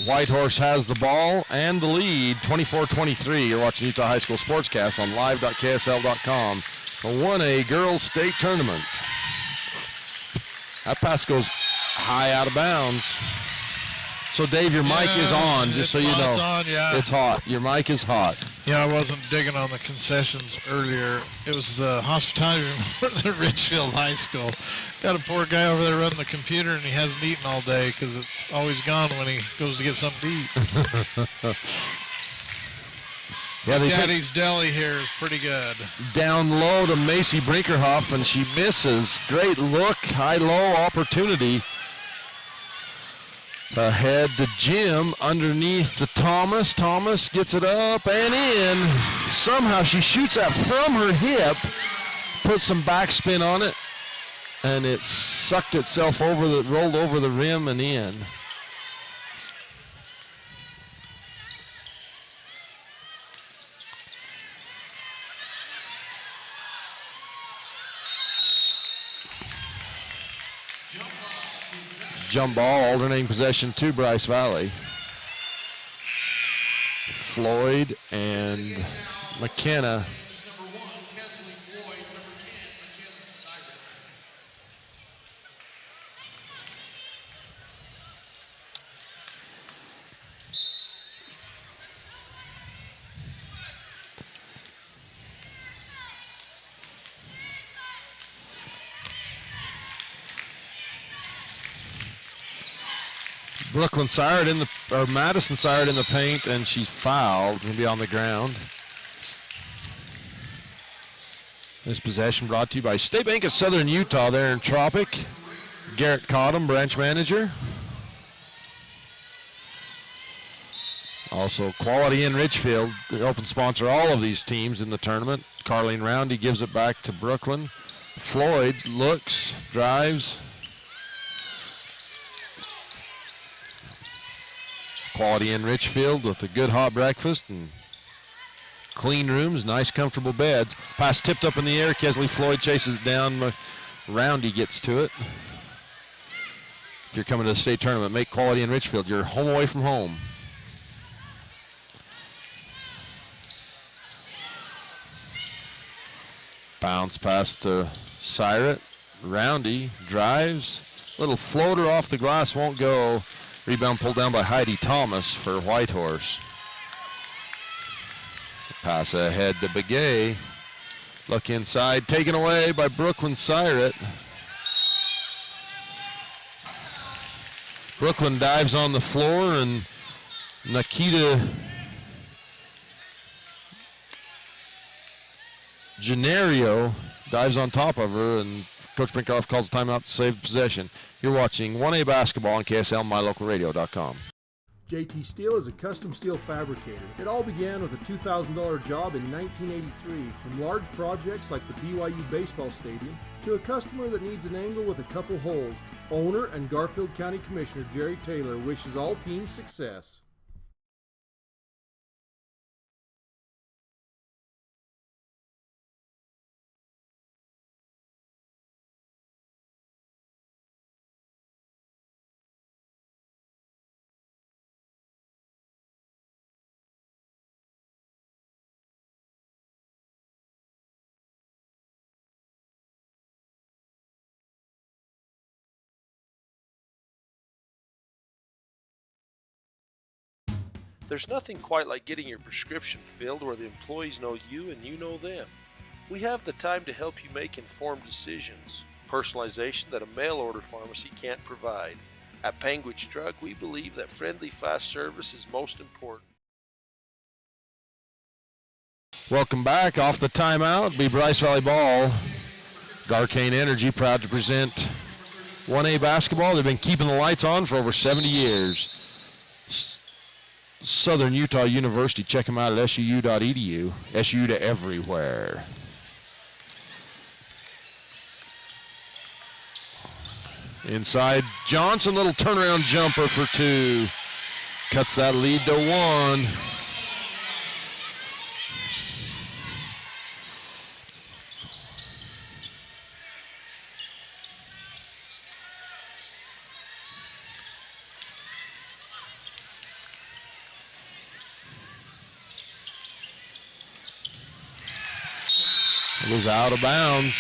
Whitehorse has the ball and the lead, 24-23. You're watching Utah High School Sportscast on live.ksl.com. The 1A Girls State Tournament. That pass goes high out of bounds. So, Dave, your mic is on, just so you know. It's on, yeah. It's hot. Your mic is hot. Yeah, I wasn't digging on the concessions earlier. It was the hospitality room at Richfield High School. Got a poor guy over there running the computer, and he hasn't eaten all day because it's always gone when he goes to get something to eat. Yeah, Daddy's Deli here is pretty good. Down low to Macy Brinkerhoff, and she misses. Great look, high-low opportunity. Ahead to Jim, underneath to Thomas. Thomas gets it up and in. Somehow she shoots that from her hip, puts some backspin on it, and it sucked itself over rolled over the rim and in. Jump ball, alternating possession to Bryce Valley. Floyd and McKenna Brooklyn Sired in the, or Madison Sired in the paint, and she's fouled and be on the ground. This possession brought to you by State Bank of Southern Utah there in Tropic. Garrett Cottom, branch manager. Also, Quality in Richfield, they helping sponsor all of these teams in the tournament. Carleen Roundy gives it back to Brooklyn. Floyd looks, drives. Quality in Richfield with a good hot breakfast and clean rooms, nice comfortable beds. Pass tipped up in the air. Kesley Floyd chases it down. Roundy gets to it. If you're coming to the state tournament, make Quality in Richfield. You're home away from home. Bounce pass to Siret. Roundy drives. Little floater off the glass, won't go. Rebound pulled down by Heidi Thomas for Whitehorse. Pass ahead to Begay. Look inside, taken away by Brooklyn Siret. Brooklyn dives on the floor, and Nikita Gennario dives on top of her, and Coach Brinkoff calls a timeout to save possession. You're watching 1A basketball on KSL, mylocalradio.com. JT Steel is a custom steel fabricator. It all began with a $2,000 job in 1983, from large projects like the BYU baseball stadium to a customer that needs an angle with a couple holes. Owner and Garfield County Commissioner Jerry Taylor wishes all teams success. There's nothing quite like getting your prescription filled where the employees know you and you know them. We have the time to help you make informed decisions. Personalization that a mail-order pharmacy can't provide. At Panguitch Drug, we believe that friendly, fast service is most important. Welcome back. Off the timeout, be Bryce Valley Ball. Garcane Energy proud to present 1A basketball. They've been keeping the lights on for over 70 years. Southern Utah University. Check them out at suu.edu. SU to everywhere. Inside Johnson, little turnaround jumper for two. Cuts that lead to one. It was out of bounds.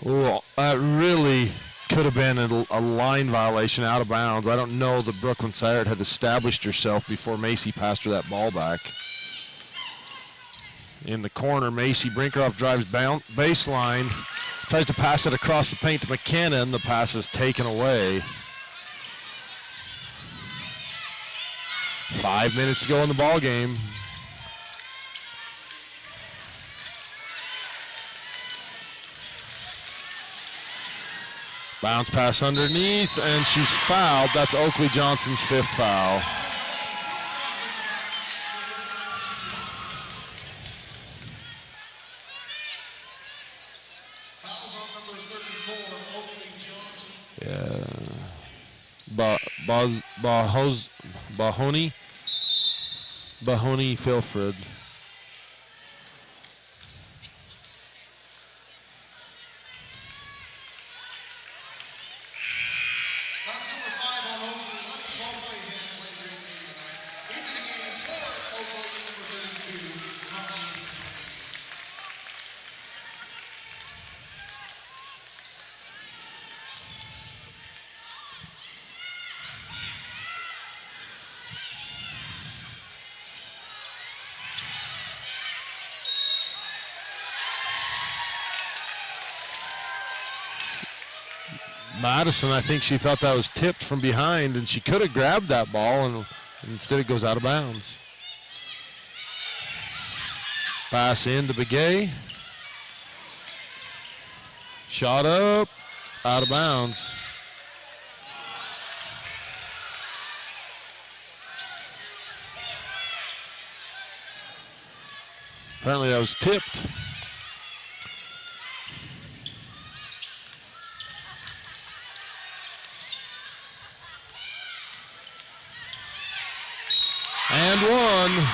Oh, that really could have been a line violation, out of bounds. I don't know that Brooklyn Siret had established herself before Macy passed her that ball back. In the corner, Macy Brinkerhoff drives baseline, tries to pass it across the paint to McKenna, and the pass is taken away. 5 minutes to go in the ball game. Bounce pass underneath, and she's fouled. That's Oakley Johnson's fifth foul. Yeah. Bahoni Filfred. Madison, I think she thought that was tipped from behind, and she could have grabbed that ball, and instead it goes out of bounds. Pass in to Begay. Shot up, out of bounds. Apparently that was tipped. And one.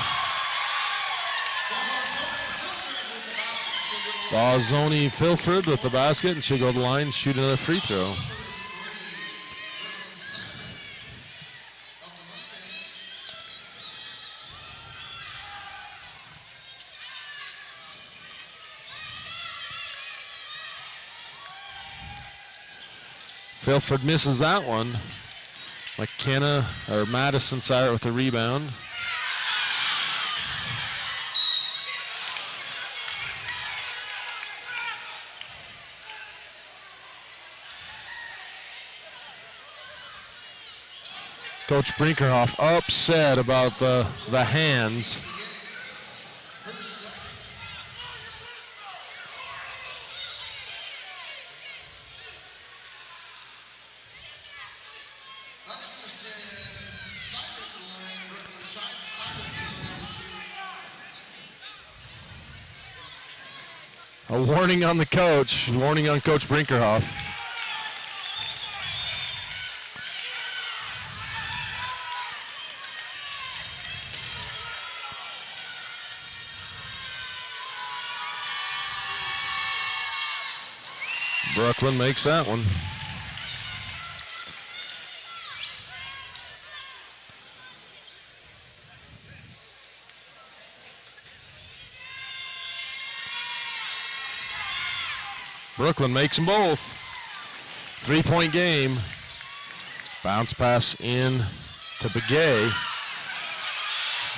Bazzoni Filford with the basket, and she'll go to the line and shoot another free throw. Filford misses that one. Madison Sire with the rebound. Coach Brinkerhoff upset about the hands. A warning on the coach, warning on Coach Brinkerhoff. Brooklyn makes that one. Brooklyn makes them both. 3-point game. Bounce pass in to Begay.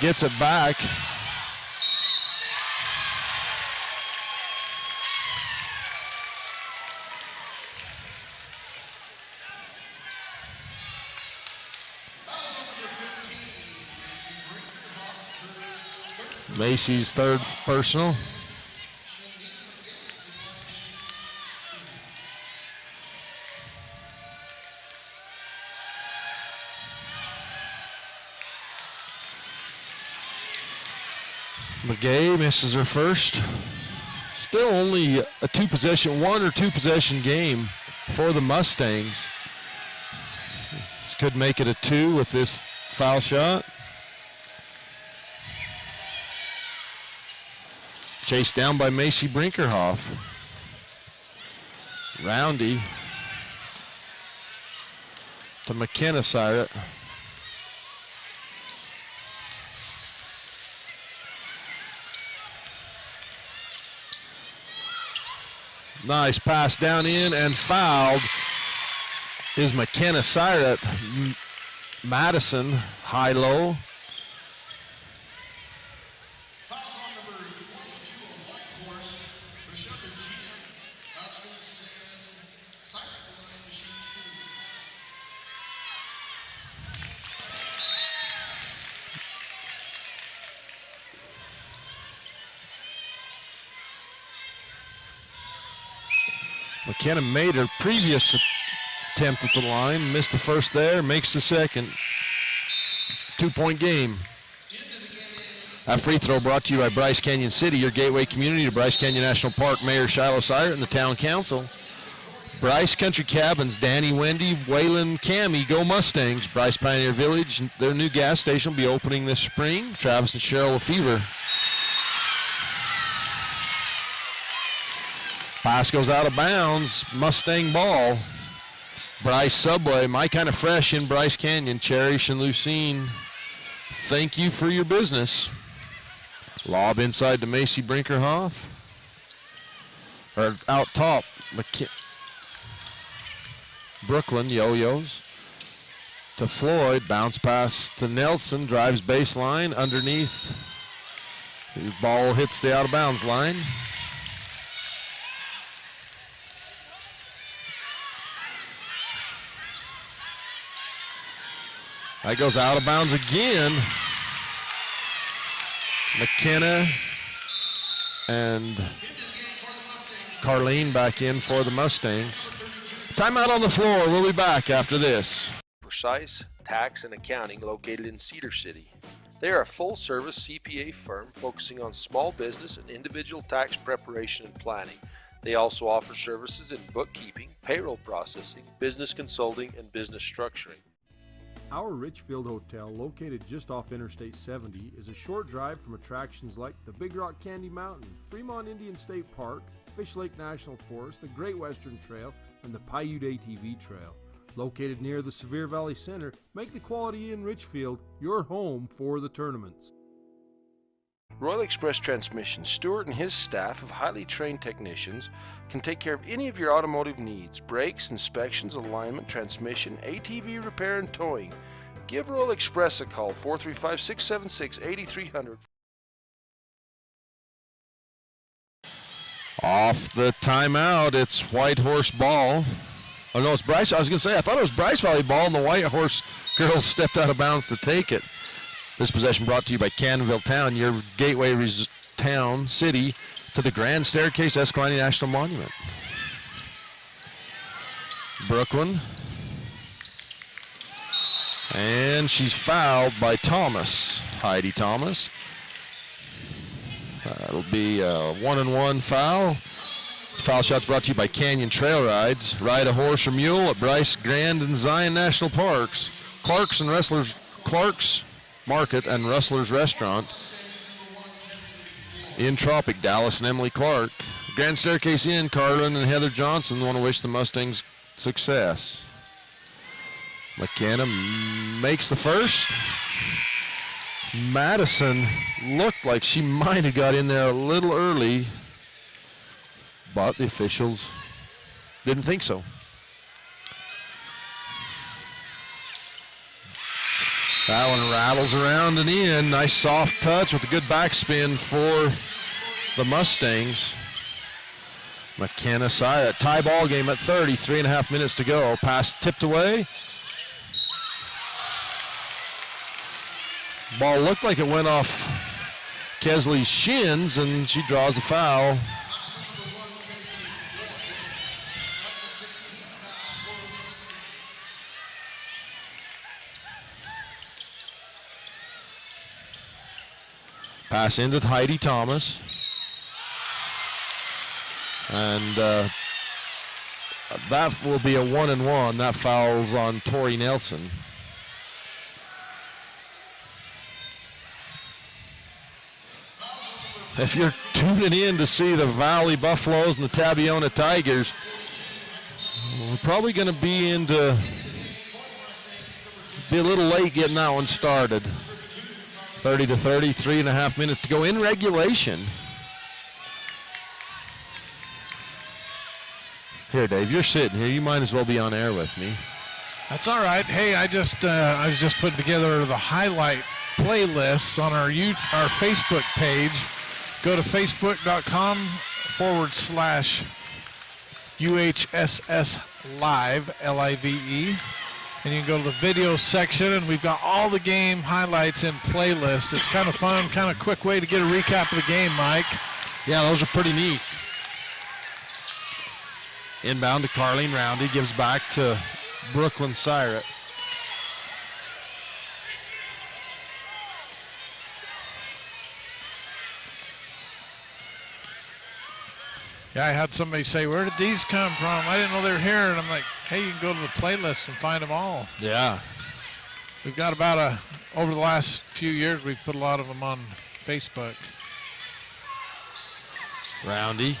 Gets it back. Macy's third personal. Begay misses her first. Still only a one or two possession game for the Mustangs. This could make it a 2 with this foul shot. Chased down by Macy Brinkerhoff. Roundy to McKenna Siret. Nice pass down in, and fouled is McKenna Siret. Madison, high-low. Fouls on number 22 of Whitehorse, Rashonda Jeter. That's going to send Siren line to shoot 2. McKenna made her previous attempt at the line, missed the first there, makes the second. 2-point game. That free throw brought to you by Bryce Canyon City, your gateway community to Bryce Canyon National Park. Mayor Shiloh Siret and the Town Council. Bryce Country Cabins, Danny, Wendy, Waylon, Cammie, go Mustangs. Bryce Pioneer Village, their new gas station will be opening this spring. Travis and Cheryl Lefevre. Pass goes out of bounds, Mustang ball. Bryce Subway, my kind of fresh in Bryce Canyon. Cherish and Lucene, thank you for your business. Lob inside to Macy Brinkerhoff. Or out top, Brooklyn yo-yos to Floyd. Bounce pass to Nelson, drives baseline underneath. The ball hits the out of bounds line. That goes out of bounds again. McKenna and Carlene back in for the Mustangs. Timeout on the floor. We'll be back after this. Precise Tax and Accounting, located in Cedar City. They are a full-service CPA firm focusing on small business and individual tax preparation and planning. They also offer services in bookkeeping, payroll processing, business consulting, and business structuring. Our Richfield Hotel, located just off Interstate 70, is a short drive from attractions like the Big Rock Candy Mountain, Fremont Indian State Park, Fish Lake National Forest, the Great Western Trail, and the Paiute ATV Trail. Located near the Sevier Valley Center, make the Quality Inn Richfield your home for the tournaments. Royal Express Transmission, Stewart and his staff of highly trained technicians can take care of any of your automotive needs: brakes, inspections, alignment, transmission, ATV repair, and towing. Give Royal Express a call, 435-676-8300. Off the timeout, it's Whitehorse ball. Oh no, it's Bryce. I was going to say, I thought it was Bryce Valley ball, and the Whitehorse girls stepped out of bounds to take it. This possession brought to you by Canonville Town, your gateway town, city, to the Grand Staircase Escalante National Monument. Brooklyn. And she's fouled by Thomas, Heidi Thomas. It'll be a 1-and-1 foul. This foul shot's brought to you by Canyon Trail Rides. Ride a horse or mule at Bryce, Grand, and Zion National Parks. Clark's Market and Rustler's Restaurant in Tropic. Dallas and Emily Clark. Grand Staircase Inn, Carlin and Heather Johnson want to wish the Mustangs success. McKenna makes the first. Madison looked like she might have got in there a little early, but the officials didn't think so. That one rattles around and in. Nice soft touch with a good backspin for the Mustangs. McKenna Sire, tie ball game at 30, 3.5 minutes to go. Pass tipped away. Ball looked like it went off Kesley's shins, and she draws a foul. Pass into Heidi Thomas. And that will be a 1-and-1. That fouls on Tori Nelson. If you're tuning in to see the Valley Buffaloes and the Tabiona Tigers, we're probably going to be a little late getting that one started. 30-30, 3.5 minutes to go in regulation. Here, Dave, you're sitting here. You might as well be on air with me. That's all right. Hey, I was just putting together the highlight playlists on our Facebook page. Go to facebook.com/UHSS Live, Live, and you can go to the video section, and we've got all the game highlights in playlists. It's kind of fun, kind of quick way to get a recap of the game, Mike. Yeah, those are pretty neat. Inbound to Carlene Roundy, gives back to Brooklyn Syrett. Yeah, I had somebody say, where did these come from? I didn't know they were here. And I'm like, hey, you can go to the playlist and find them all. Yeah. We've got over the last few years, we've put a lot of them on Facebook. Roundy.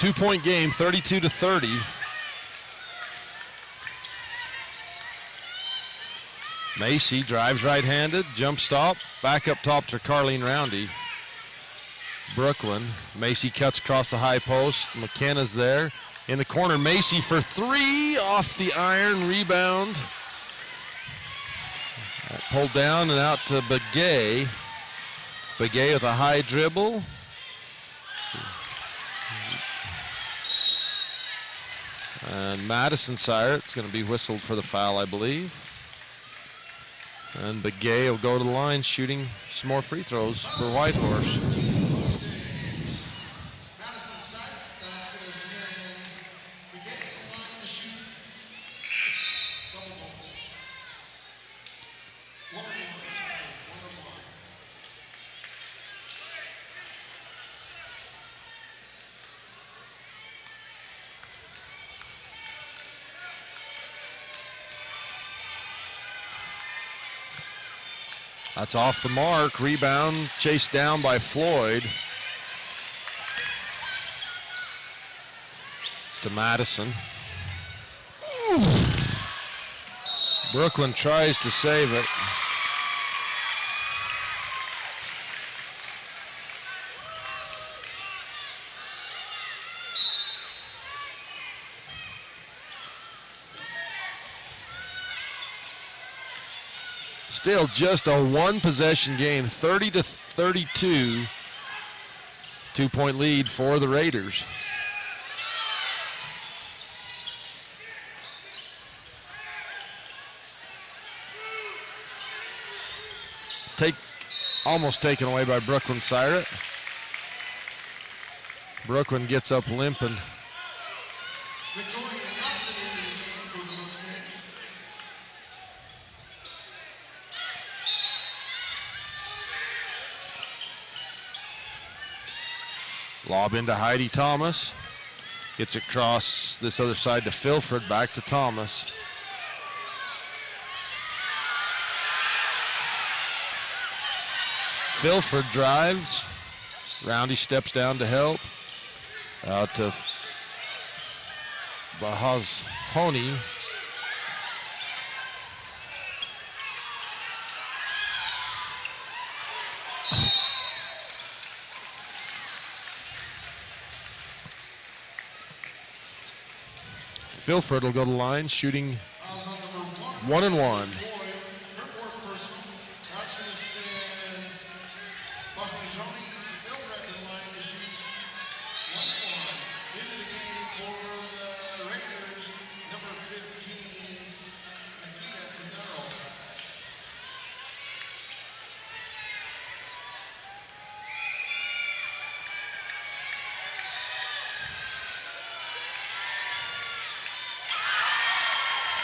2-point game, 32-30. Macy drives right-handed, jump stop, back up top to Carlene Roundy. Brooklyn. Macy cuts across the high post. McKenna's there. In the corner, Macy for three, off the iron, rebound. Pulled down and out to Begay. Begay with a high dribble. And Madison Siret's going to be whistled for the foul, I believe. And Begay will go to the line shooting some more free throws for Whitehorse. That's off the mark. Rebound chased down by Floyd. It's to Madison. Brooklyn tries to save it. Still just a one-possession game, 30-32. 2-point lead for the Raiders. Almost taken away by Brooklyn Siret. Brooklyn gets up limping. Lob into Heidi Thomas. Gets across this other side to Filford, back to Thomas. Filford drives. Roundy steps down to help. Out to Bahaz-Honi. Filford will go to the line, shooting 1-1.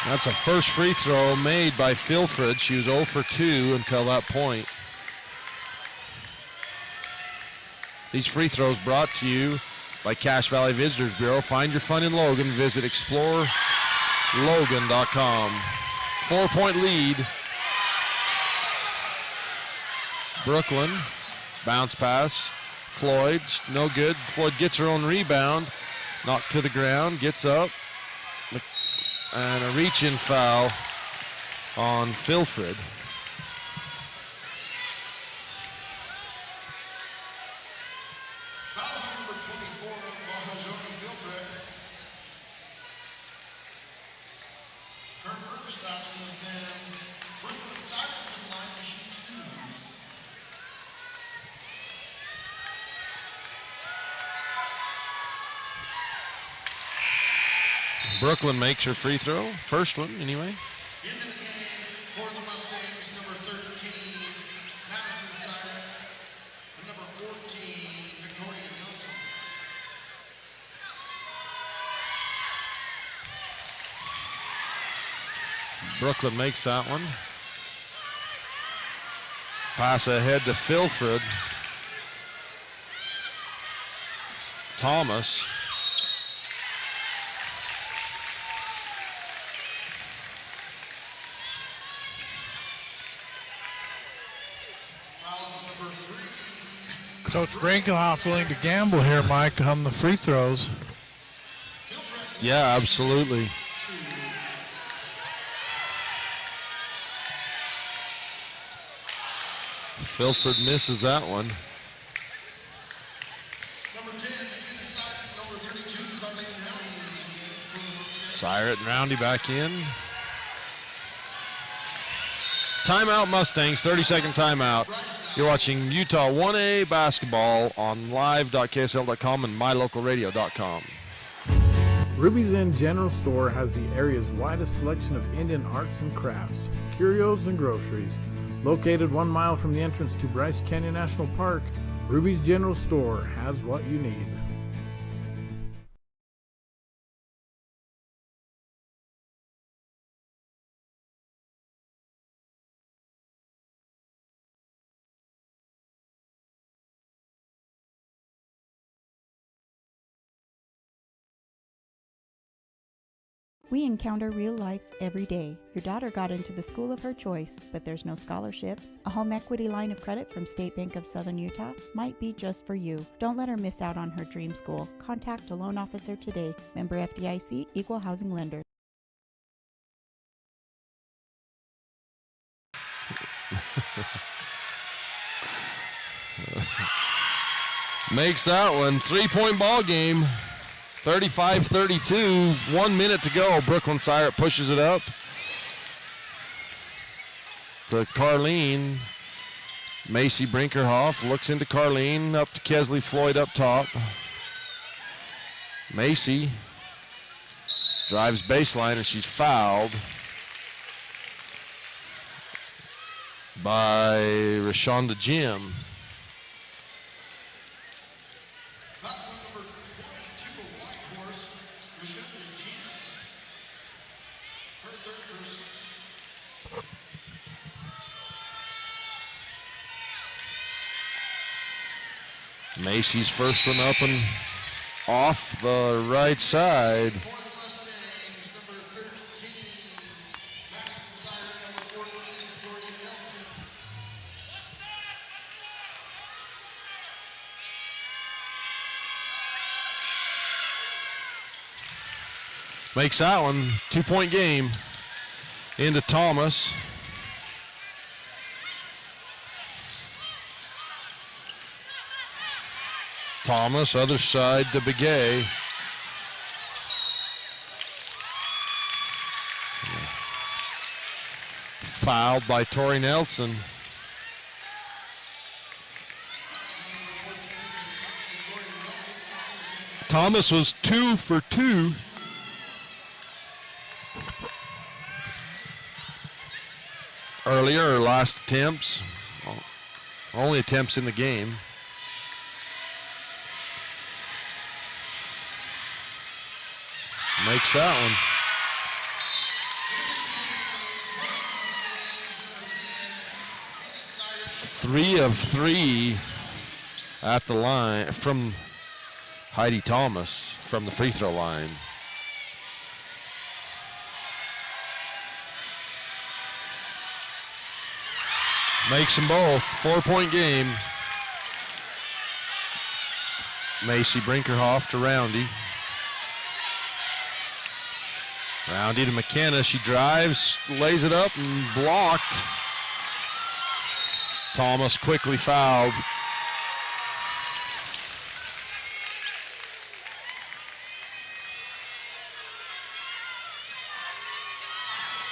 That's a first free throw made by Filford. She was 0 for 2 until that point. These free throws brought to you by Cache Valley Visitors Bureau. Find your fun in Logan. Visit explorelogan.com. 4-point lead. Brooklyn. Bounce pass. Floyd. No good. Floyd gets her own rebound. Knocked to the ground. Gets up. And a reach-in foul on Filford. Foul on number 24, Bahaz-Honi Filfred. Her first, that's going to send Brooklyn Siret to the line to shoot 2. Brooklyn makes her free throw. First one, anyway. Into the game for the Mustangs, number 13, Madison Siret, and number 14, Victoria Nelson. Brooklyn makes that one. Pass ahead to Filford. Thomas. Coach Brinkenhoff willing to gamble here, Mike, on the free throws. Yeah, absolutely. Filford misses that one. Number 10, Siret, number 32, Carly Roundy for the Mustangs. Siret and Roundy back in. Timeout Mustangs, 30-second timeout. You're watching Utah 1A basketball on live.ksl.com and mylocalradio.com. Ruby's Inn General Store has the area's widest selection of Indian arts and crafts, curios, and groceries. Located 1 mile from the entrance to Bryce Canyon National Park, Ruby's General Store has what you need. We encounter real life every day. Your daughter got into the school of her choice, but there's no scholarship. A home equity line of credit from State Bank of Southern Utah might be just for you. Don't let her miss out on her dream school. Contact a loan officer today. Member FDIC, Equal Housing Lender. Makes that one. 3-point ball game. 35-32. 1 minute to go. Brooklyn Syrett pushes it up to Carlene. Macy Brinkerhoff looks into Carlene. Up to Kesley Floyd up top. Macy drives baseline and she's fouled by Rashonda Jim. Number 22 of Whitehorse, Michelle Jean. Her third first. Macy's first one up and off the right side. For the Mustangs, number 13, Madison Siren, number 14, Victoria Nelson. Makes that one. 2-point game. Into Thomas. Thomas, other side to Begay. Fouled by Tori Nelson. Thomas was 2 for 2. Earlier, her last attempts. Only attempts in the game. Makes that one. Three of 3 at the line from Heidi Thomas from the free throw line. Makes them both. 4-point game. Macy Brinkerhoff to Roundy. Roundy to McKenna. She drives, lays it up, and blocked. Thomas quickly fouled.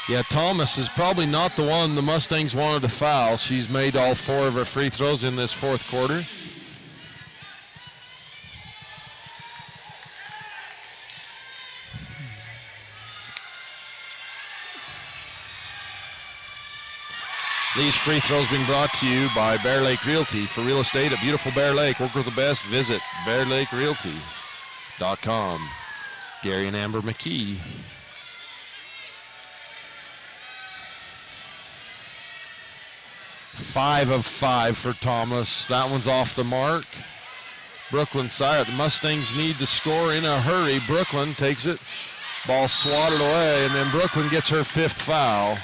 Yeah, Thomas is probably not the one the Mustangs wanted to foul. She's made all 4 of her free throws in this fourth quarter. These free throws being brought to you by Bear Lake Realty. For real estate at beautiful Bear Lake, work with the best, visit bearlakerealty.com. Gary and Amber McKee. 5 of 5 for Thomas. That one's off the mark. Brooklyn Syrett. The Mustangs need to score in a hurry. Brooklyn takes it. Ball swatted away, and then Brooklyn gets her 5th foul.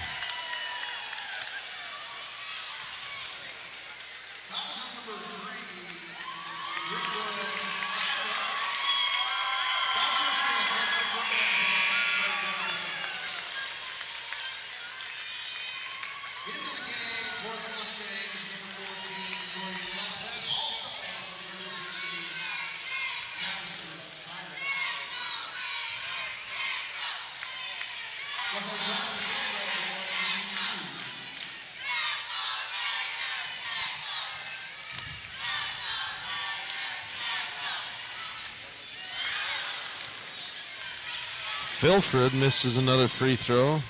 Filfred misses another free throw.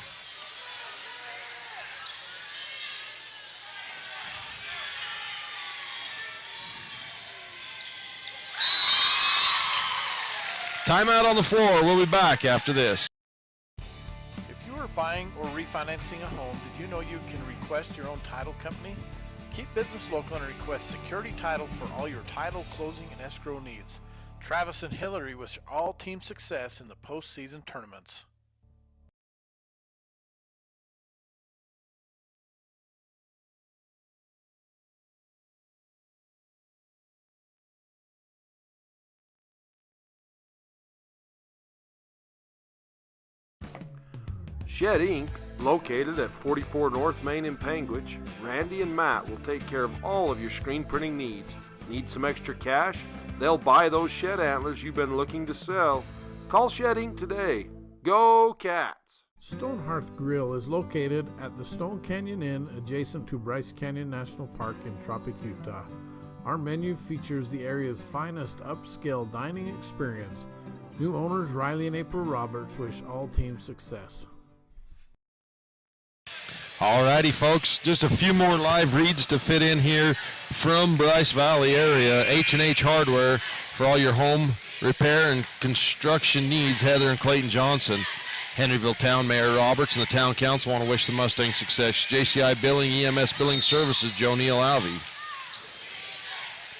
Timeout on the floor. We'll be back after this. If you are buying or refinancing a home, did you know you can request your own title company? Keep business local and request security title for all your title, closing, and escrow needs. Travis and Hillary wish all team success in the postseason tournaments. Shed Inc., located at 44 North Main in Panguitch, Randy and Matt will take care of all of your screen printing needs. Need some extra cash? They'll buy those shed antlers you've been looking to sell. Call Shed Inc. today. Go Cats! Stone Hearth Grill is located at the Stone Canyon Inn adjacent to Bryce Canyon National Park in Tropic, Utah. Our menu features the area's finest upscale dining experience. New owners Riley and April Roberts wish all teams success. Alrighty, folks, just a few more live reads to fit in here from Bryce Valley area. H&H Hardware for all your home repair and construction needs. Heather and Clayton Johnson. Henryville Town Mayor Roberts and the Town Council want to wish the Mustang success. JCI Billing, EMS Billing Services, Joe Neal Alvey.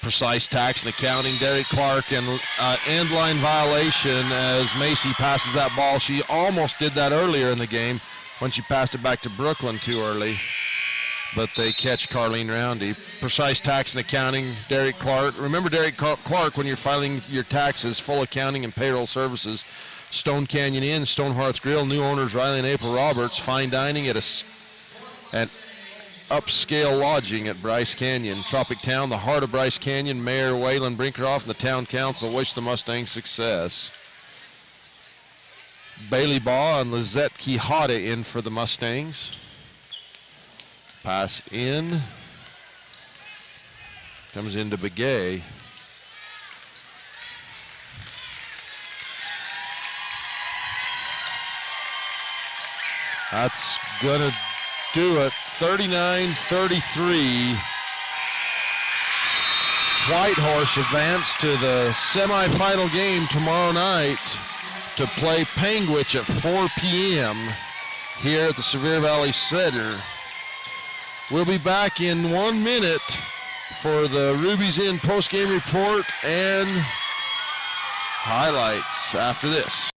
Precise Tax and Accounting, Derek Clark, and end line violation as Macy passes that ball. She almost did that earlier in the game when she passed it back to Brooklyn too early, but they catch Carlene Roundy. Precise Tax and Accounting, Derek Clark. Remember Derek Clark when you're filing your taxes, full accounting and payroll services. Stone Canyon Inn, Stone Hearth Grill, new owners Riley and April Roberts. Fine dining at upscale lodging at Bryce Canyon. Tropic Town, the heart of Bryce Canyon. Mayor Waylon Brinkerhoff and the Town Council wish the Mustangs success. Bailey Baugh and Lizette Quijada in for the Mustangs. Pass in. Comes into Begay. That's going to do it. 39-33. Whitehorse advance to the semifinal game tomorrow night to play Panguitch at 4 p.m. here at the Sevier Valley Center. We'll be back in 1 minute for the Ruby's Inn post-game report and highlights after this.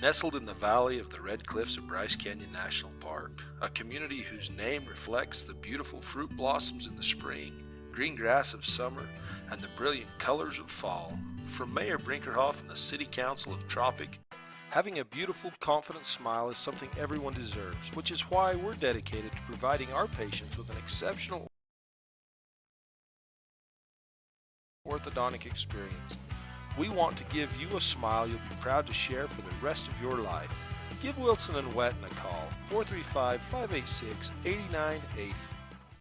Nestled in the valley of the Red Cliffs of Bryce Canyon National Park, a community whose name reflects the beautiful fruit blossoms in the spring, green grass of summer, and the brilliant colors of fall. From Mayor Brinkerhoff and the City Council of Tropic, having a beautiful, confident smile is something everyone deserves, which is why we're dedicated to providing our patients with an exceptional orthodontic experience. We want to give you a smile you'll be proud to share for the rest of your life. Give Wilson and Wetton a call, 435-586-8980.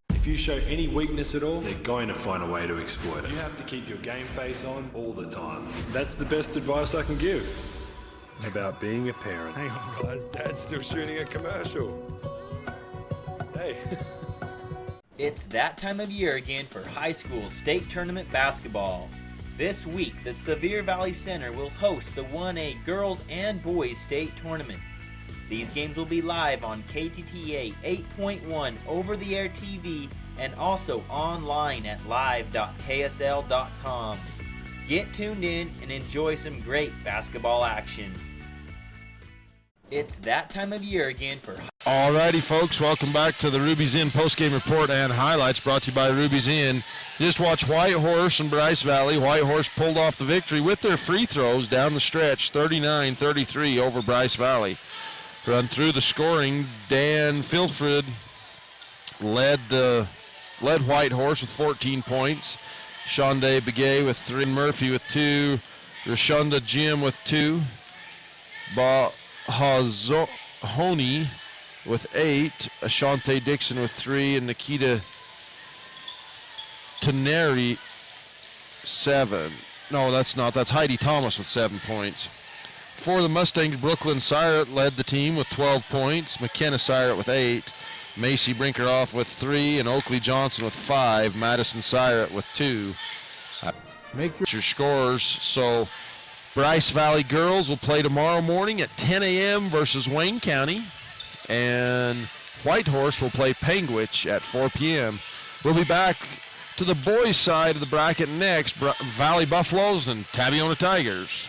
If you show any weakness at all, they're going to find a way to exploit it. You have to keep your game face on all the time. That's the best advice I can give about being a parent. Hang on, guys. Dad's still shooting a commercial. Hey. It's that time of year again for high school state tournament basketball. This week, the Sevier Valley Center will host the 1A girls and boys state tournament. These games will be live on KTTA 8.1 over-the-air TV and also online at live.ksl.com. Get tuned in and enjoy some great basketball action. It's that time of year again for... Alrighty, folks, welcome back to the Ruby's Inn postgame report and highlights brought to you by Ruby's Inn. Just watch Whitehorse and Bryce Valley. Whitehorse pulled off the victory with their free throws down the stretch, 39-33 over Bryce Valley. Run through the scoring, Dan Filfred led Whitehorse with 14 points. Shonda Begay with 3, Murphy with 2, Rashonda Jim with 2, Bahazoni with 8, Ashante Dixon with 3, and Nikita Teneri 7. No, that's not. That's Heidi Thomas with 7 points. For the Mustangs, Brooklyn Syrett led the team with 12 points. McKenna Syrett with 8. Macy Brinkeroff with 3. And Oakley Johnson with 5. Madison Syrett with 2. Make your scores. So Bryce Valley girls will play tomorrow morning at 10 a.m. versus Wayne County. And Whitehorse will play Panguitch at 4 p.m. We'll be back to the boys' side of the bracket next. Valley Buffaloes and Tabiona Tigers.